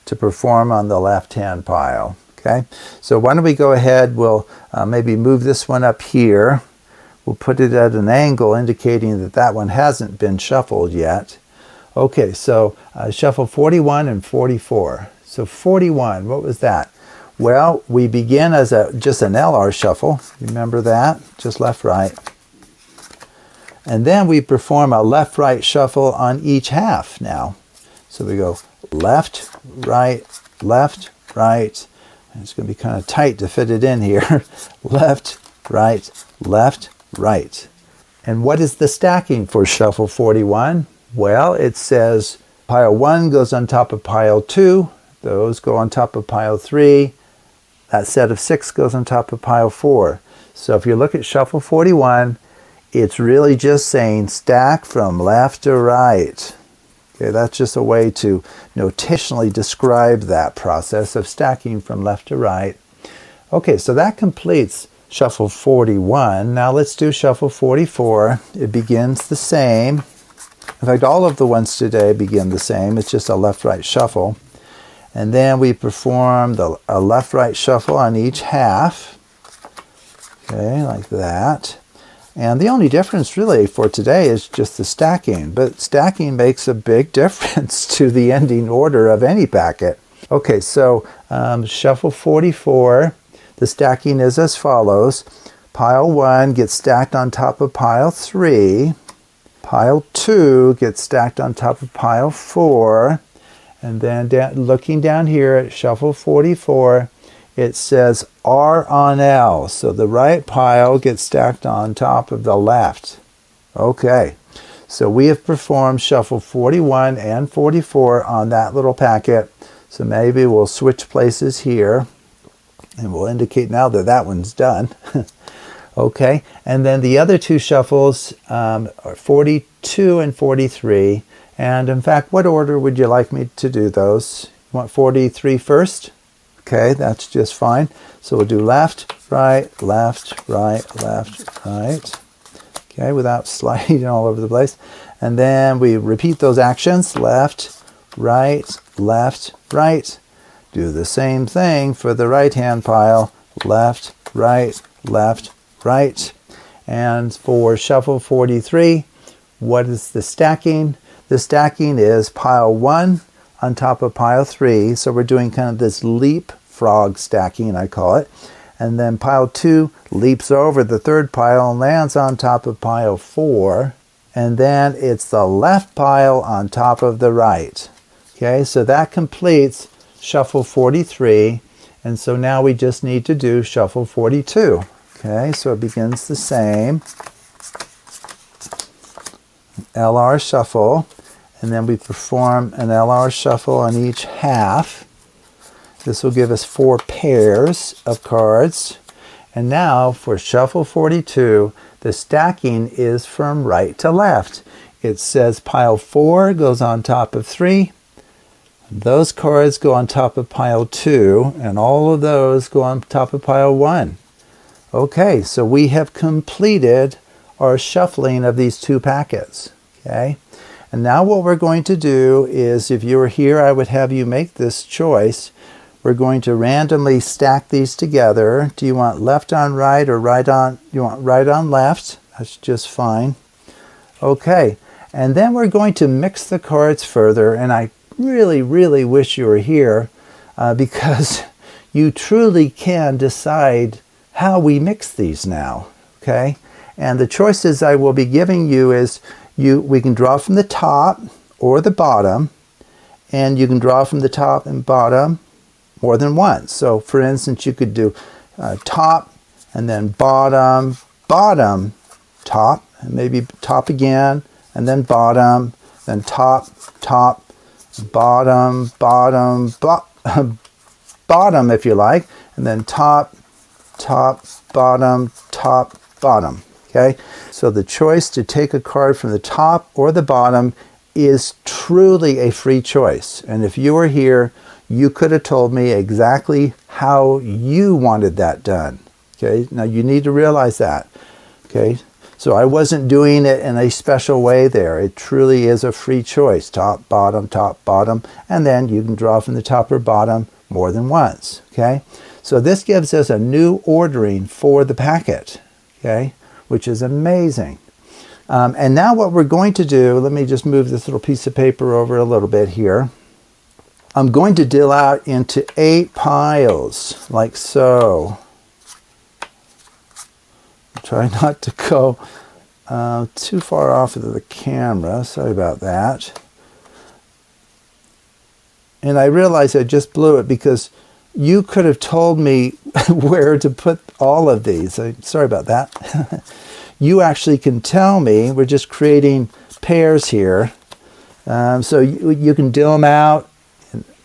to perform on the left-hand pile. Okay, so why don't we go ahead, we'll maybe move this one up here. We'll put it at an angle indicating that that one hasn't been shuffled yet. Okay, so shuffle 41 and 44. So 41, what was that? Well, we begin as just an LR shuffle. Remember that? Just left, right. And then we perform a left-right shuffle on each half now. So we go left, right, left, right. It's going to be kind of tight to fit it in here. Left, right, left, right. And what is the stacking for shuffle 41? Well, it says pile 1 goes on top of pile 2. Those go on top of pile 3. That set of 6 goes on top of pile 4. So if you look at shuffle 41, it's really just saying stack from left to right. Okay, that's just a way to notationally describe that process of stacking from left to right. Okay, so that completes shuffle 41. Now let's do shuffle 44. It begins the same. In fact, all of the ones today begin the same. It's just a left-right shuffle. And then we perform a left-right shuffle on each half. Okay, like that. And the only difference really for today is just the stacking, but stacking makes a big difference to the ending order of any packet. Okay, so shuffle 44, the stacking is as follows. Pile 1 gets stacked on top of pile 3. Pile 2 gets stacked on top of pile 4. And then looking down here at shuffle 44, it says R on L. So the right pile gets stacked on top of the left. Okay, so we have performed shuffle 41 and 44 on that little packet. So maybe we'll switch places here, and we'll indicate now that that one's done. Okay, and then the other 2 shuffles are 42 and 43. And in fact, what order would you like me to do those? You want 43 first? Okay, that's just fine. So we'll do left, right, left, right, left, right. Okay, without sliding all over the place. And then we repeat those actions. Left, right, left, right. Do the same thing for the right-hand pile. Left, right, left, right. And for shuffle 43, what is the stacking? The stacking is pile 1 on top of pile 3. So we're doing kind of this leapfrog stacking, I call it. And then pile 2 leaps over the third pile and lands on top of pile 4. And then it's the left pile on top of the right. Okay, so that completes shuffle 43. And so now we just need to do shuffle 42. Okay, so it begins the same. LR shuffle. and then we perform an LR shuffle on each half. This will give us 4 pairs of cards. And now for shuffle 42, the stacking is from right to left. It says pile 4 goes on top of 3. Those cards go on top of pile 2, and all of those go on top of pile 1. Okay, so we have completed our shuffling of these 2 packets. Okay, and now what we're going to do is, if you were here, I would have you make this choice. We're going to randomly stack these together. Do you want left on right or right on, you want right on left? That's just fine. Okay, and then we're going to mix the cards further, and I really, really wish you were here because you truly can decide how we mix these now, okay? And the choices I will be giving you is we can draw from the top or the bottom, and you can draw from the top and bottom more than once. So for instance, you could do top and then bottom, bottom, top, and maybe top again, and then bottom, then top, top, bottom, bottom, bottom if you like, and then top, top, bottom, top, bottom. Okay, so the choice to take a card from the top or the bottom is truly a free choice. And if you were here, you could have told me exactly how you wanted that done. Okay, now you need to realize that. Okay, so I wasn't doing it in a special way there. It truly is a free choice. Top, bottom, and then you can draw from the top or bottom more than once. Okay, so this gives us a new ordering for the packet. Okay, which is amazing. And now what we're going to do, let me just move this little piece of paper over a little bit here. I'm going to deal out into 8 piles, like so. Try not to go too far off of the camera. Sorry about that. And I realize I just blew it because you could have told me where to put all of these. Sorry about that. You actually can tell me. We're just creating pairs here. So you can deal them out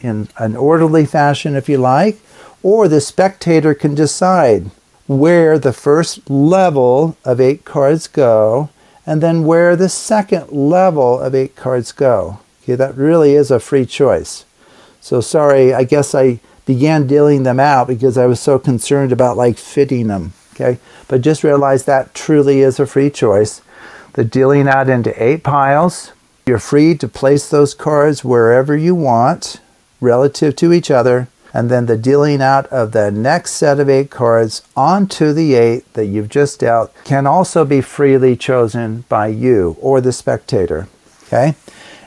in an orderly fashion if you like, or the spectator can decide where the first level of 8 cards go, and then where the second level of 8 cards go. Okay, that really is a free choice. So sorry, I guess I began dealing them out because I was so concerned about like fitting them. Okay, but just realize that truly is a free choice. The dealing out into 8 piles, you're free to place those cards wherever you want relative to each other, and then the dealing out of the next set of 8 cards onto the 8 that you've just dealt can also be freely chosen by you or the spectator. Okay,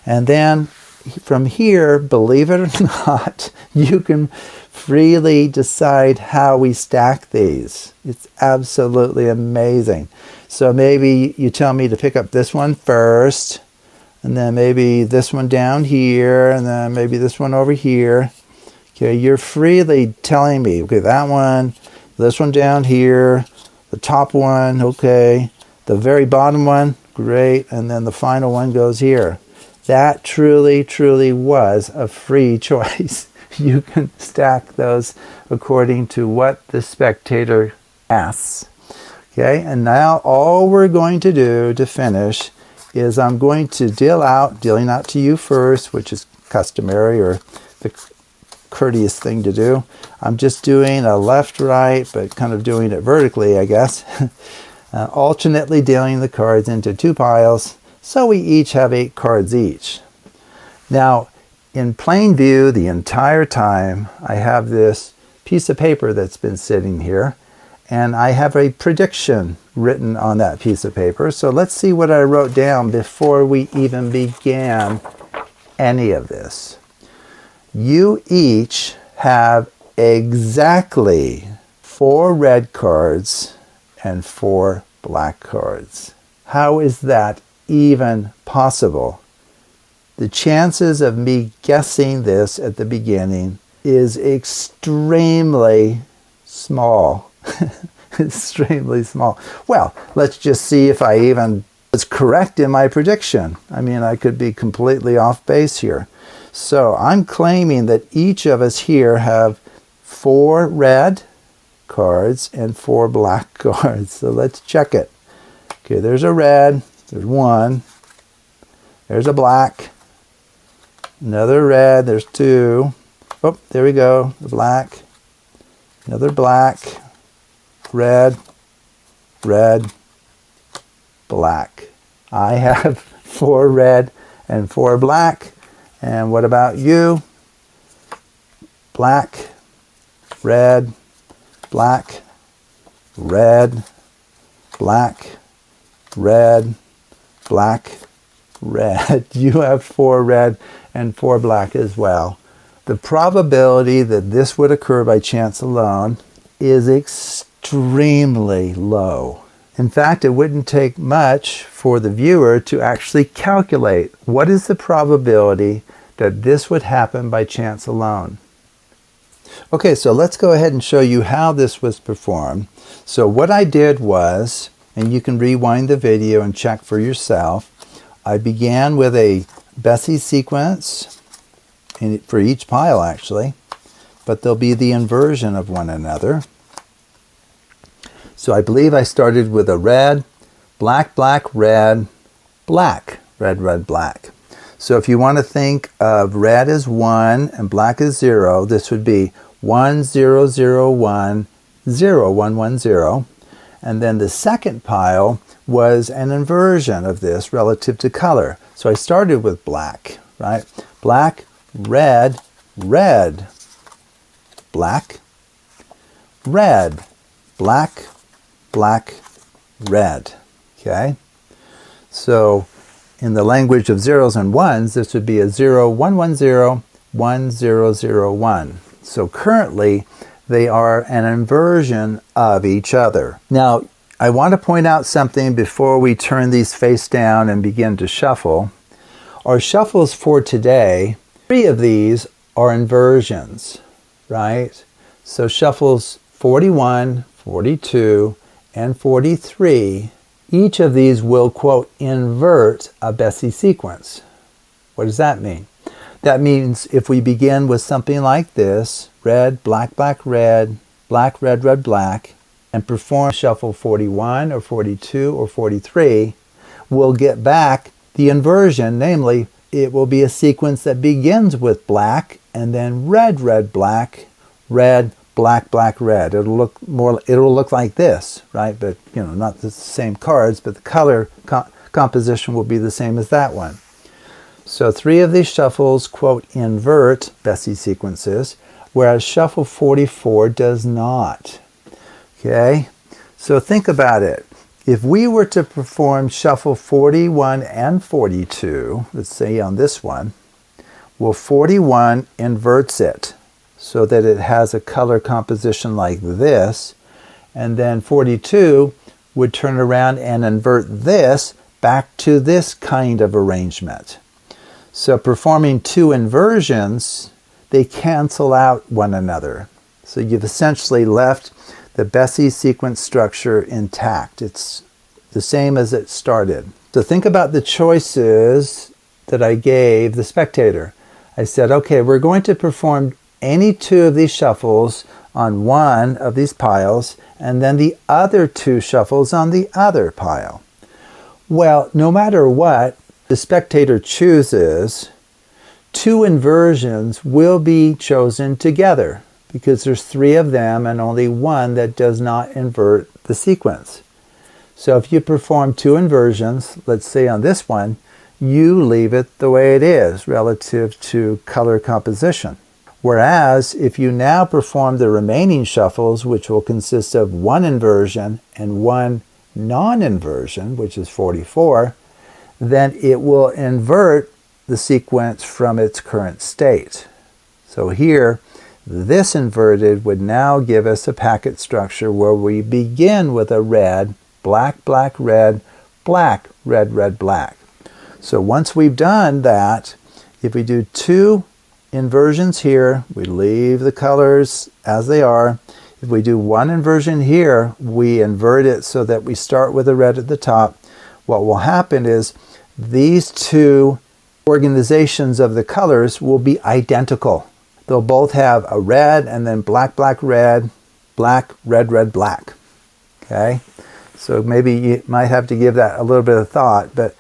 and then from here, believe it or not, you can freely decide how we stack these. It's absolutely amazing. So maybe you tell me to pick up this one first, and then maybe this one down here, and then maybe this one over here. Okay, you're freely telling me, okay, that one, this one down here, the top one, okay, the very bottom one, great, and then the final one goes here. That truly, truly was a free choice. You can stack those according to what the spectator asks. Okay, and now all we're going to do to finish is I'm going to dealing out to you first, which is customary or the courteous thing to do. I'm just doing a left-right, but kind of doing it vertically, I guess. Alternately dealing the cards into 2 piles, so we each have 8 cards each. Now, in plain view, the entire time, I have this piece of paper that's been sitting here, and I have a prediction written on that piece of paper. So let's see what I wrote down before we even began any of this. You each have exactly 4 red cards and 4 black cards. How is that even possible? The chances of me guessing this at the beginning is extremely small. Extremely small. Well, let's just see if I even was correct in my prediction. I mean, I could be completely off base here. So I'm claiming that each of us here have 4 red cards and 4 black cards. So let's check it. Okay, there's a red, there's 1, there's a black, another red, there's 2. Oh, there we go, the black, another black, red, red, black. I have 4 red and 4 black. And what about you? Black, red, black, red, black, red, black, red. You have 4 red and 4 black as well. The probability that this would occur by chance alone is extremely low. In fact, it wouldn't take much for the viewer to actually calculate what is the probability that this would happen by chance alone. Okay, so let's go ahead and show you how this was performed. So what I did was, and you can rewind the video and check for yourself, I began with a Bessey sequence for each pile actually, but they'll be the inversion of one another. So I believe I started with a red, black, black, red, black, red, red, black. So if you want to think of red as 1 and black as 0, this would be 1, 0, 0, 1, 0, 1, 1, 0. And then the second pile was an inversion of this relative to color. So I started with black, right? Black, red, red, black, red, black, black, red. Okay? So in the language of zeros and ones, this would be a 0, 1, 1, 0, 1, 0, 0, 1. So currently, they are an inversion of each other. Now, I want to point out something before we turn these face down and begin to shuffle. Our shuffles for today, 3 of these are inversions, right? So shuffles 41, 42, and 43, each of these will, quote, invert a Bessey sequence. What does that mean? That means if we begin with something like this, red, black, black, red, black, red, red, black, and perform shuffle 41 or 42 or 43, we'll get back the inversion, namely, it will be a sequence that begins with black and then red, red, black, red, black, black, red. It'll look like this, right? But, you know, not the same cards, but the color composition will be the same as that one. So 3 of these shuffles, quote, invert Bessey sequences, whereas shuffle 44 does not. Okay? So think about it. If we were to perform shuffle 41 and 42, let's say on this one, well, 41 inverts it so that it has a color composition like this, and then 42 would turn around and invert this back to this kind of arrangement. So performing 2 inversions, they cancel out one another. So you've essentially left the Bessey sequence structure intact. It's the same as it started. So think about the choices that I gave the spectator. I said, okay, we're going to perform any 2 of these shuffles on one of these piles, and then the other 2 shuffles on the other pile. Well, no matter what the spectator chooses, 2 inversions will be chosen together because there's 3 of them and only 1 that does not invert the sequence. So if you perform 2 inversions, let's say on this one, you leave it the way it is relative to color composition. Whereas if you now perform the remaining shuffles, which will consist of 1 inversion and 1 non-inversion, which is 44, then it will invert the sequence from its current state. So here, this inverted would now give us a packet structure where we begin with a red, black, black, red, black, red, red, black. So once we've done that, if we do 2 inversions here, we leave the colors as they are. If we do 1 inversion here, we invert it so that we start with a red at the top. what will happen is these two organizations of the colors will be identical. They'll both have a red and then black, black, red, black, red, red, black. Okay? So maybe you might have to give that a little bit of thought, but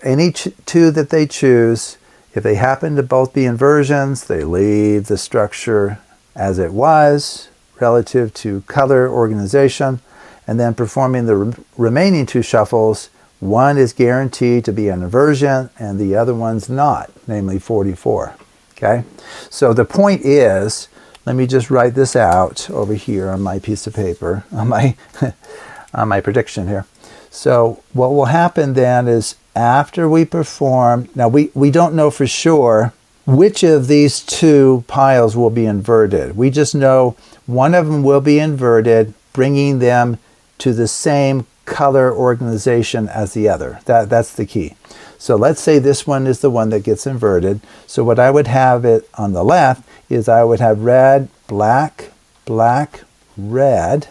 any two that they choose, if they happen to both be inversions, they leave the structure as it was relative to color organization, and then performing the remaining two shuffles, one is guaranteed to be an inversion and the other one's not, namely 44. Okay? So the point is, let me just write this out over here on my piece of paper, on my prediction here. So what will happen then is after we perform, now we don't know for sure which of these two piles will be inverted. We just know one of them will be inverted, bringing them to the same color organization as the other. That's the key. So let's say this one is the one that gets inverted. So what I would have it on the left is I would have red, black, black, red,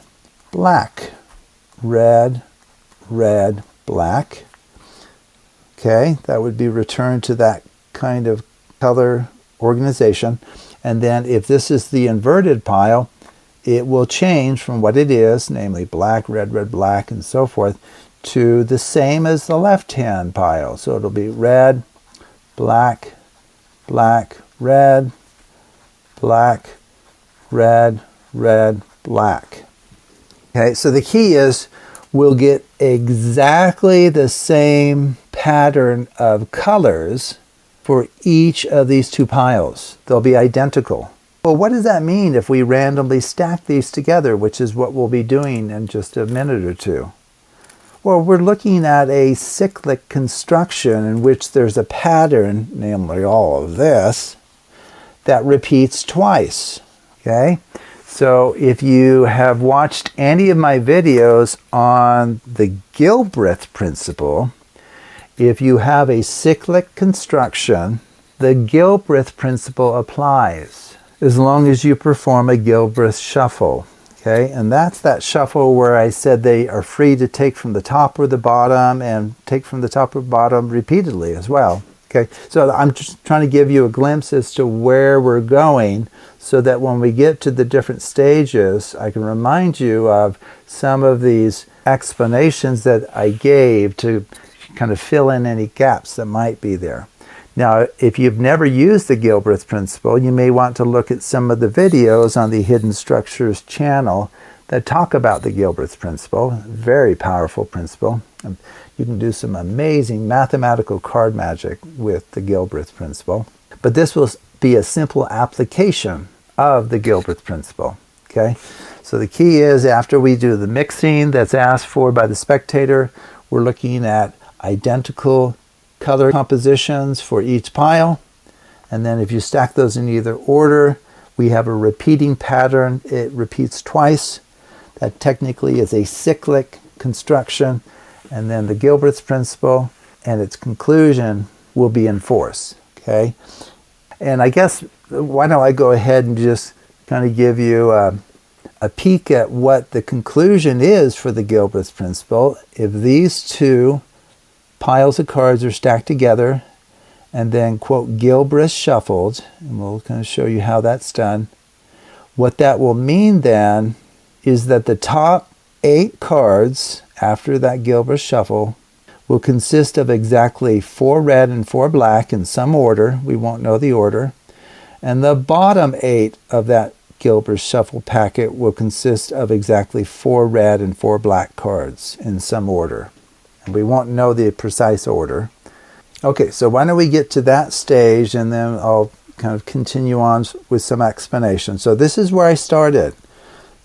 black, red, red, black. Okay, that would be returned to that kind of color organization. And then if this is the inverted pile, it will change from what it is, namely black, red, red, black, and so forth, to the same as the left-hand pile. So it'll be red, black, black, red, black, red, red, black. Okay, so the key is we'll get exactly the same pattern of colors for each of these two piles. They'll be identical. Well, what does that mean if we randomly stack these together, which is what we'll be doing in just a minute or two? Well, we're looking at a cyclic construction in which there's a pattern, namely all of this, that repeats twice. Okay? So if you have watched any of my videos on the Gilbreth principle, if you have a cyclic construction, the Gilbreth principle applies as long as you perform a Gilbreth shuffle. Okay, and that's that shuffle where I said they are free to take from the top or the bottom and take from the top or bottom repeatedly as well. Okay, so I'm just trying to give you a glimpse as to where we're going so that when we get to the different stages, I can remind you of some of these explanations that I gave to kind of fill in any gaps that might be there. Now, if you've never used the Gilbreth principle, you may want to look at some of the videos on the Hidden Structures channel that talk about the Gilbreth principle. Very powerful principle. You can do some amazing mathematical card magic with the Gilbreth principle. But this will be a simple application of the Gilbreth principle. Okay? So the key is after we do the mixing that's asked for by the spectator, we're looking at identical color compositions for each pile, and then if you stack those in either order, we have a repeating pattern. It repeats twice. That technically is a cyclic construction, and then the Gilbreth principle and its conclusion will be in force. Okay, and I guess why don't I go ahead and just kind of give you a peek at what the conclusion is for the Gilbreth principle. If these two piles of cards are stacked together and then, quote, Gilbreth shuffled, and we'll kind of show you how that's done. What that will mean then is that the top 8 cards after that Gilbreth shuffle will consist of exactly 4 red and 4 black in some order. We won't know the order. And the bottom 8 of that Gilbreth shuffle packet will consist of exactly 4 red and 4 black cards in some order. We won't know the precise order. Okay, so why don't we get to that stage and then I'll kind of continue on with some explanation. So this is where I started.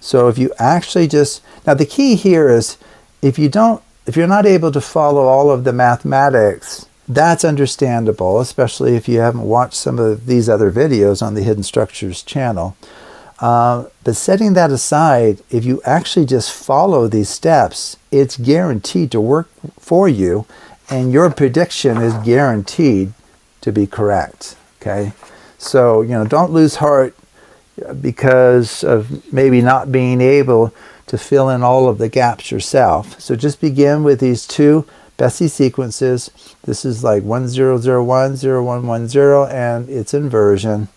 So if you actually just, now the key here is if you're not able to follow all of the mathematics, that's understandable, especially if you haven't watched some of these other videos on the Hidden Structures channel. But setting that aside, if you actually just follow these steps, it's guaranteed to work for you, and your prediction is guaranteed to be correct. Okay, so don't lose heart because of maybe not being able to fill in all of the gaps yourself. So just begin with these 2 Bessey Sequences. This is like 1001, 0110, and it's inversion.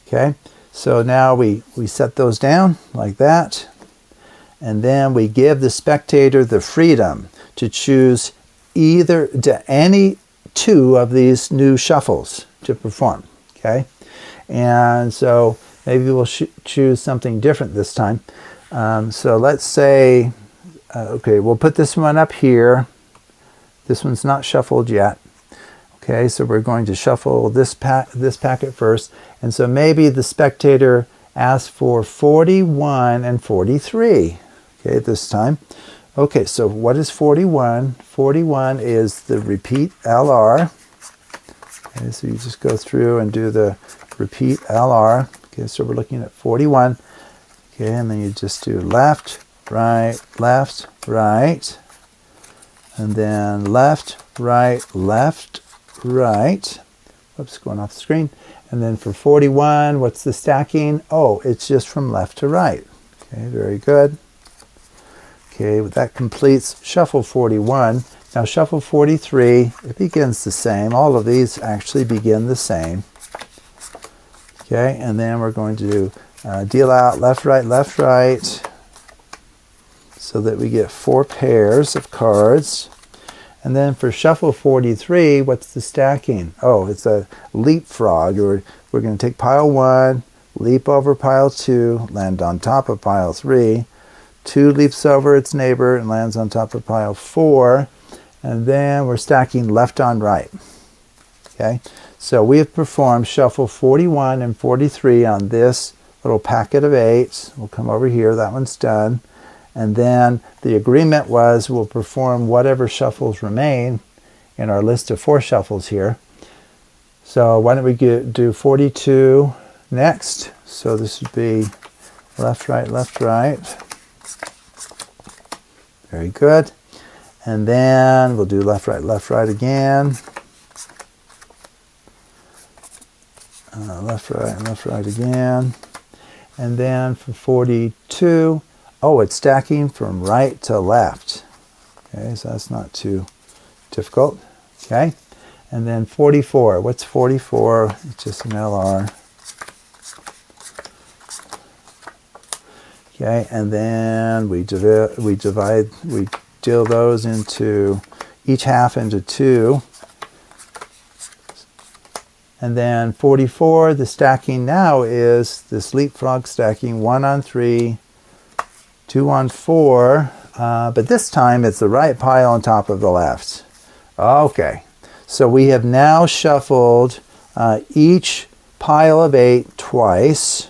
Okay, so now we set those down like that, and then we give the spectator the freedom to choose any two of these new shuffles to perform. Okay, and so maybe we'll choose something different this time. So let's say, okay, we'll put this one up here. This one's not shuffled yet. Okay, so we're going to shuffle this packet first. And so maybe the spectator asks for 41 and 43. Okay, this time. Okay, so what is 41? 41 is the repeat LR. Okay, so you just go through and do the repeat LR. Okay, so we're looking at 41. Okay, and then you just do left, right, and then left, right. Whoops, going off the screen. And then for 41, what's the stacking? Oh, it's just from left to right. Okay, very good. Okay, that completes shuffle 41. Now shuffle 43, it begins the same. All of these actually begin the same. Okay, and then we're going to deal out left, right, so that we get 4 pairs of cards. And then for shuffle 43, what's the stacking? Oh, it's a leapfrog. We're going to take pile 1, leap over pile 2, land on top of pile 3. 2 leaps over its neighbor and lands on top of pile 4. And then we're stacking left on right. Okay, so we have performed shuffle 41 and 43 on this little packet of 8s. We'll come over here. That one's done. And then the agreement was we'll perform whatever shuffles remain in our list of 4 shuffles here. So why don't we do 42 next? So this would be left, right. Very good. And then we'll do left, right again. Left, right again. And then for 42, oh, it's stacking from right to left. Okay, so that's not too difficult. Okay, and then 44. What's 44? It's just an LR. Okay, and then we deal those into each half into 2. And then 44, the stacking now is this leapfrog stacking 1 on 3, 2 on 4, but this time it's the right pile on top of the left. Okay, so we have now shuffled each pile of 8 twice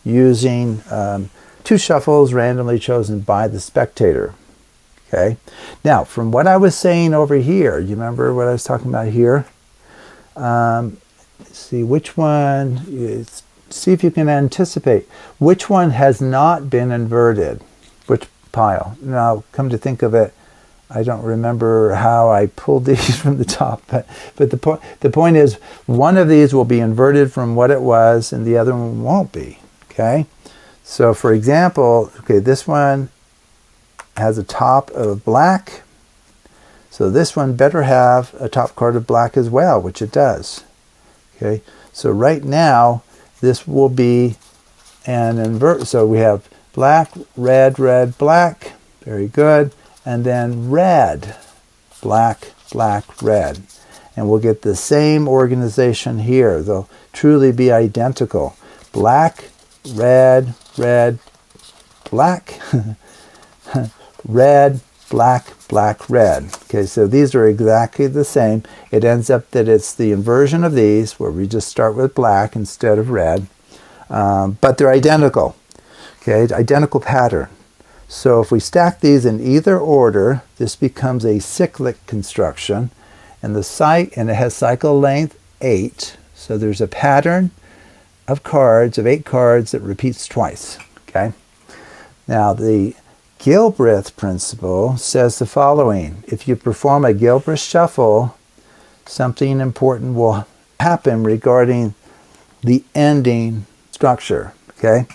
using 2 shuffles randomly chosen by the spectator. Okay, now from what I was saying over here, you remember what I was talking about here? See which one, see if you can anticipate which one has not been inverted, which pile. Now come to think of it, I don't remember how I pulled these from the top, but the point is one of these will be inverted from what it was and the other one won't be. Okay, so for example, okay, this one has a top of black, so this one better have a top card of black as well, which it does. Okay, so right now this will be an invert. So we have black, red, black. Very good. And then red, black, red. And we'll get the same organization here. They'll truly be identical. Black, red, black, red, black, red. Okay, so these are exactly the same. It ends up that it's the inversion of these, where we just start with black instead of red. But they're identical. Okay, identical pattern. So if we stack these in either order, this becomes a cyclic construction. And it has cycle length 8. So there's a pattern of cards, of 8 cards, that repeats twice. Okay. Now the Gilbreth principle says the following: if you perform a Gilbreth shuffle, something important will happen regarding the ending structure. Okay,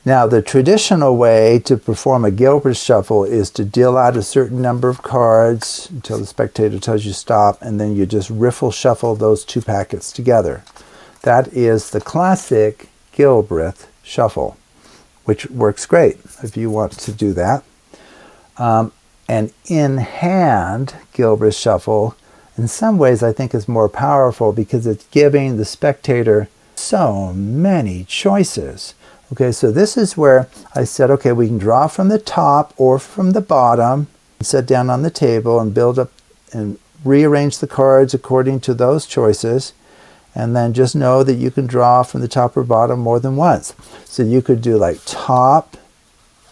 Now, the traditional way to perform a Gilbert shuffle is to deal out a certain number of cards until the spectator tells you stop, and then you just riffle shuffle those two packets together. That is the classic Gilbert shuffle, which works great if you want to do that. An in-hand Gilbert shuffle, in some ways, I think is more powerful because it's giving the spectator so many choices. Okay, so this is where I said, okay, we can draw from the top or from the bottom, sit down on the table and build up and rearrange the cards according to those choices, and then just know that you can draw from the top or bottom more than once. So you could do like top,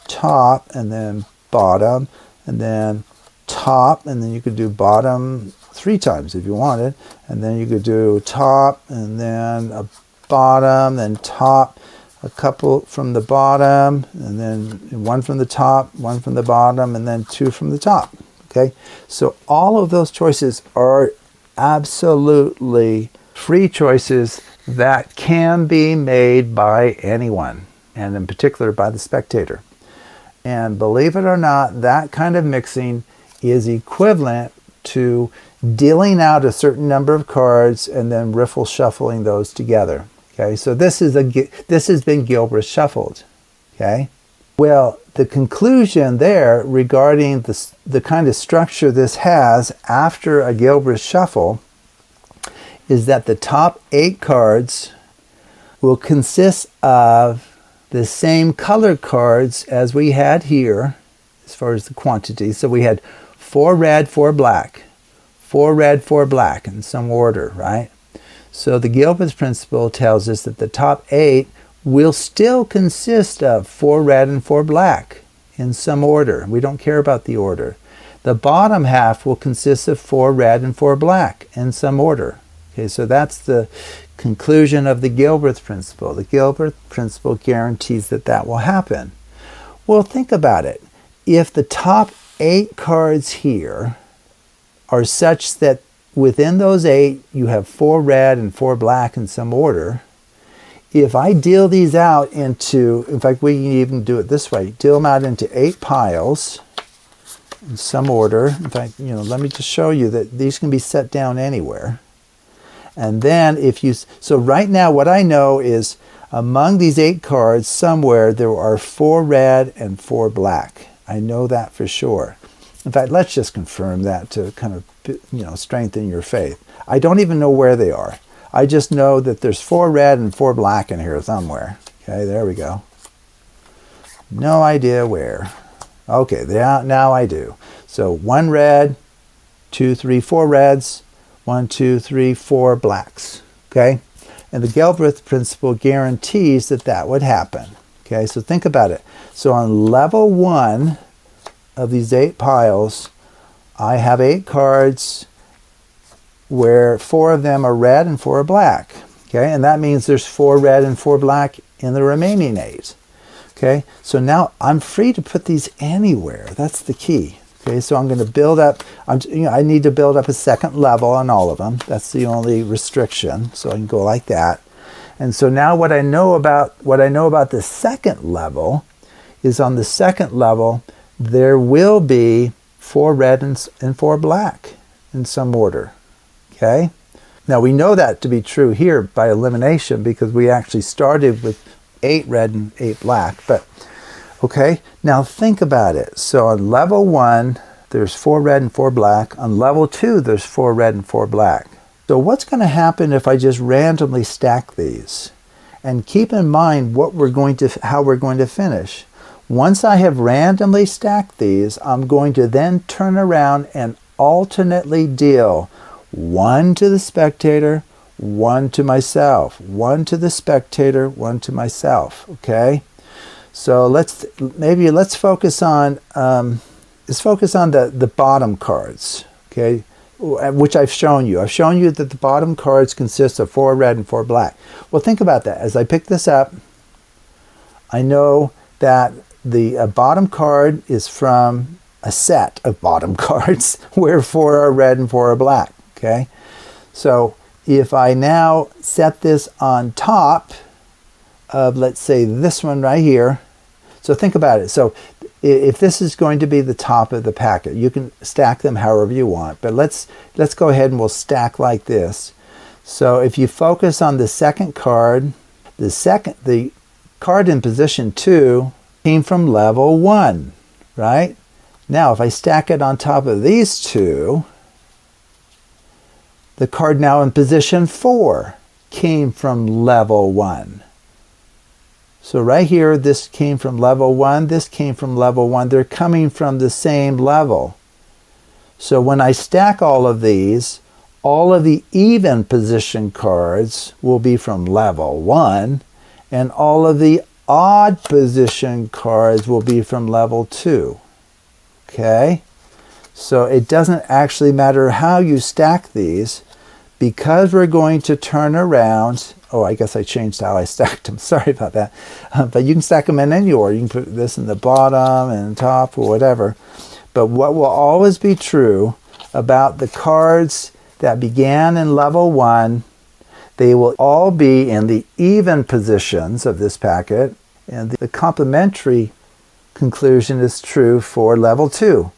top, and then bottom, and then top, and then you could do bottom 3 times if you wanted, and then you could do top, and then a bottom, then top, a couple from the bottom, and then 1 from the top, 1 from the bottom, and then 2 from the top. Okay, so all of those choices are absolutely free choices that can be made by anyone, and in particular by the spectator. And believe it or not, that kind of mixing is equivalent to dealing out a certain number of cards and then riffle shuffling those together. Okay, so this has been Gilbert shuffled. Okay, well, the conclusion there regarding the kind of structure this has after a Gilbert shuffle is that the top 8 cards will consist of the same color cards as we had here as far as the quantity. So we had 4 red, 4 black, 4 red, 4 black in some order, right? So the Gilbert's principle tells us that the top 8 will still consist of 4 red and 4 black in some order. We don't care about the order. The bottom half will consist of 4 red and 4 black in some order. Okay, so that's the conclusion of the Gilbert's principle. The Gilbert principle guarantees that that will happen. Well, think about it. If the top 8 cards here are such that within those 8, you have 4 red and 4 black in some order. If I deal these out into, in fact, we can even do it this way, deal them out into 8 piles in some order. In fact, let me just show you that these can be set down anywhere. And then so right now what I know is among these 8 cards, somewhere there are 4 red and 4 black. I know that for sure. In fact, let's just confirm that to kind of, strengthen your faith. I don't even know where they are. I just know that there's 4 red and 4 black in here somewhere. Okay, there we go. No idea where. Okay, now I do. So 1 red, 2, 3, 4 reds, 1, 2, 3, 4 blacks. Okay, and the Gilbert principle guarantees that that would happen. Okay, so think about it. So on level 1 of these 8 piles, I have 8 cards where 4 of them are red and 4 are black. Okay, and that means there's 4 red and 4 black in the remaining 8. Okay, so now I'm free to put these anywhere. That's the key. Okay, so I'm going to build up, I need to build up a second level on all of them. That's the only restriction, so I can go like that. And so now what I know about the second level is on the second level, there will be 4 red and 4 black in some order. Okay? Now we know that to be true here by elimination because we actually started with 8 red and 8 black. But okay, now think about it. So on level 1, there's 4 red and 4 black. On level 2, there's 4 red and 4 black. So what's going to happen if I just randomly stack these? And keep in mind how we're going to finish. Once I have randomly stacked these, I'm going to then turn around and alternately deal 1 to the spectator, 1 to myself, 1 to the spectator, 1 to myself. Okay, so let's focus on the bottom cards. Okay, which I've shown you. I've shown you that the bottom cards consist of 4 red and 4 black. Well, think about that. As I pick this up, I know that the bottom card is from a set of bottom cards where 4 are red and 4 are black. Okay, so if I now set this on top of, let's say, this one right here, So think about it. So if this is going to be the top of the packet, you can stack them however you want. But let's go ahead and we'll stack like this. So if you focus on the second card, the card in position 2 came from level 1, right? Now if I stack it on top of these two, the card now in position 4 came from level 1. So right here, this came from level 1, this came from level 1. They're coming from the same level. So when I stack all of these, all of the even position cards will be from level 1, and all of the odd position cards will be from level 2. Okay? So it doesn't actually matter how you stack these, because we're going to turn around. Oh, I guess I changed how I stacked them. Sorry about that. But you can stack them in any order. You can put this in the bottom and top or whatever. But what will always be true about the cards that began in level 1, they will all be in the even positions of this packet, and the complementary conclusion is true for level 2.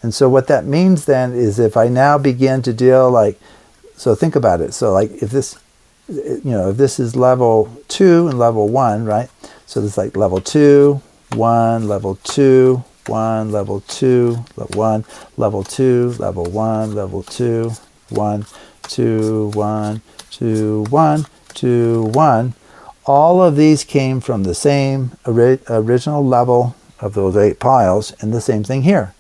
And so what that means then is if I now begin to deal like, so think about it. So like if this, if this is level 2 and level 1, right? So this is like level 2, 1, level 2, 1, level 2, level 1, level 2, level 1, level 2, 1, 2, 1, 2, 1, 2, 1. All of these came from the same original level of those 8 piles, and the same thing here.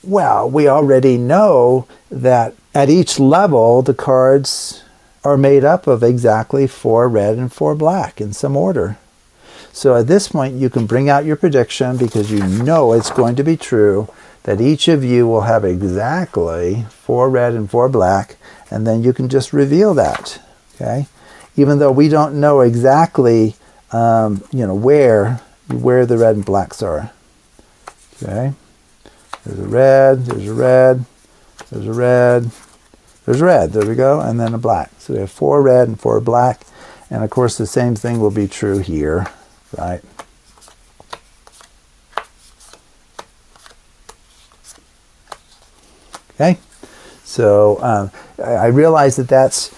Well, we already know that at each level, the cards are made up of exactly 4 red and 4 black in some order. So at this point, you can bring out your prediction because you know it's going to be true that each of you will have exactly 4 red and 4 black, and then you can just reveal that, okay? Even though we don't know exactly, where the red and blacks are, okay? There's a red, there's a red, there's a red, there's red, there we go, and then a black. So we have 4 red and 4 black, and of course the same thing will be true here, right? Okay, so I realize that that's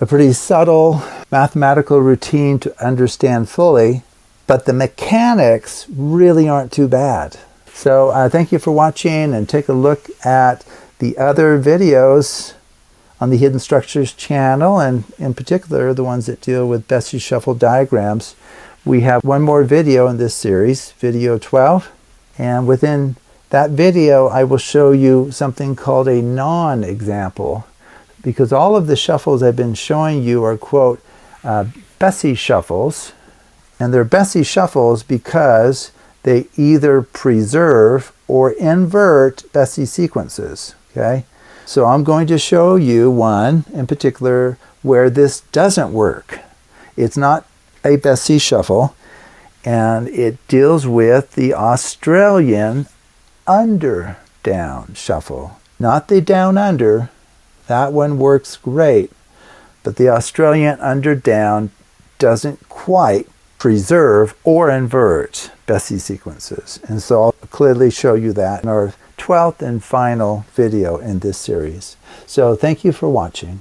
a pretty subtle mathematical routine to understand fully, but the mechanics really aren't too bad. So thank you for watching, and take a look at the other videos on the Hidden Structures channel, and in particular the ones that deal with Bessey Shuffle diagrams. We have one more video in this series, video 12, and within that video I will show you something called a non-example, because all of the shuffles I've been showing you are, quote, Bessey Shuffles, and they're Bessey Shuffles because they either preserve or invert Bessey sequences, okay? So I'm going to show you one in particular where this doesn't work. It's not a Bessey Shuffle, and it deals with the Australian under-down shuffle. Not the down-under. That one works great, but the Australian under-down doesn't quite preserve or invert Bessey sequences. And so I'll clearly show you that in our 12th and final video in this series. So thank you for watching.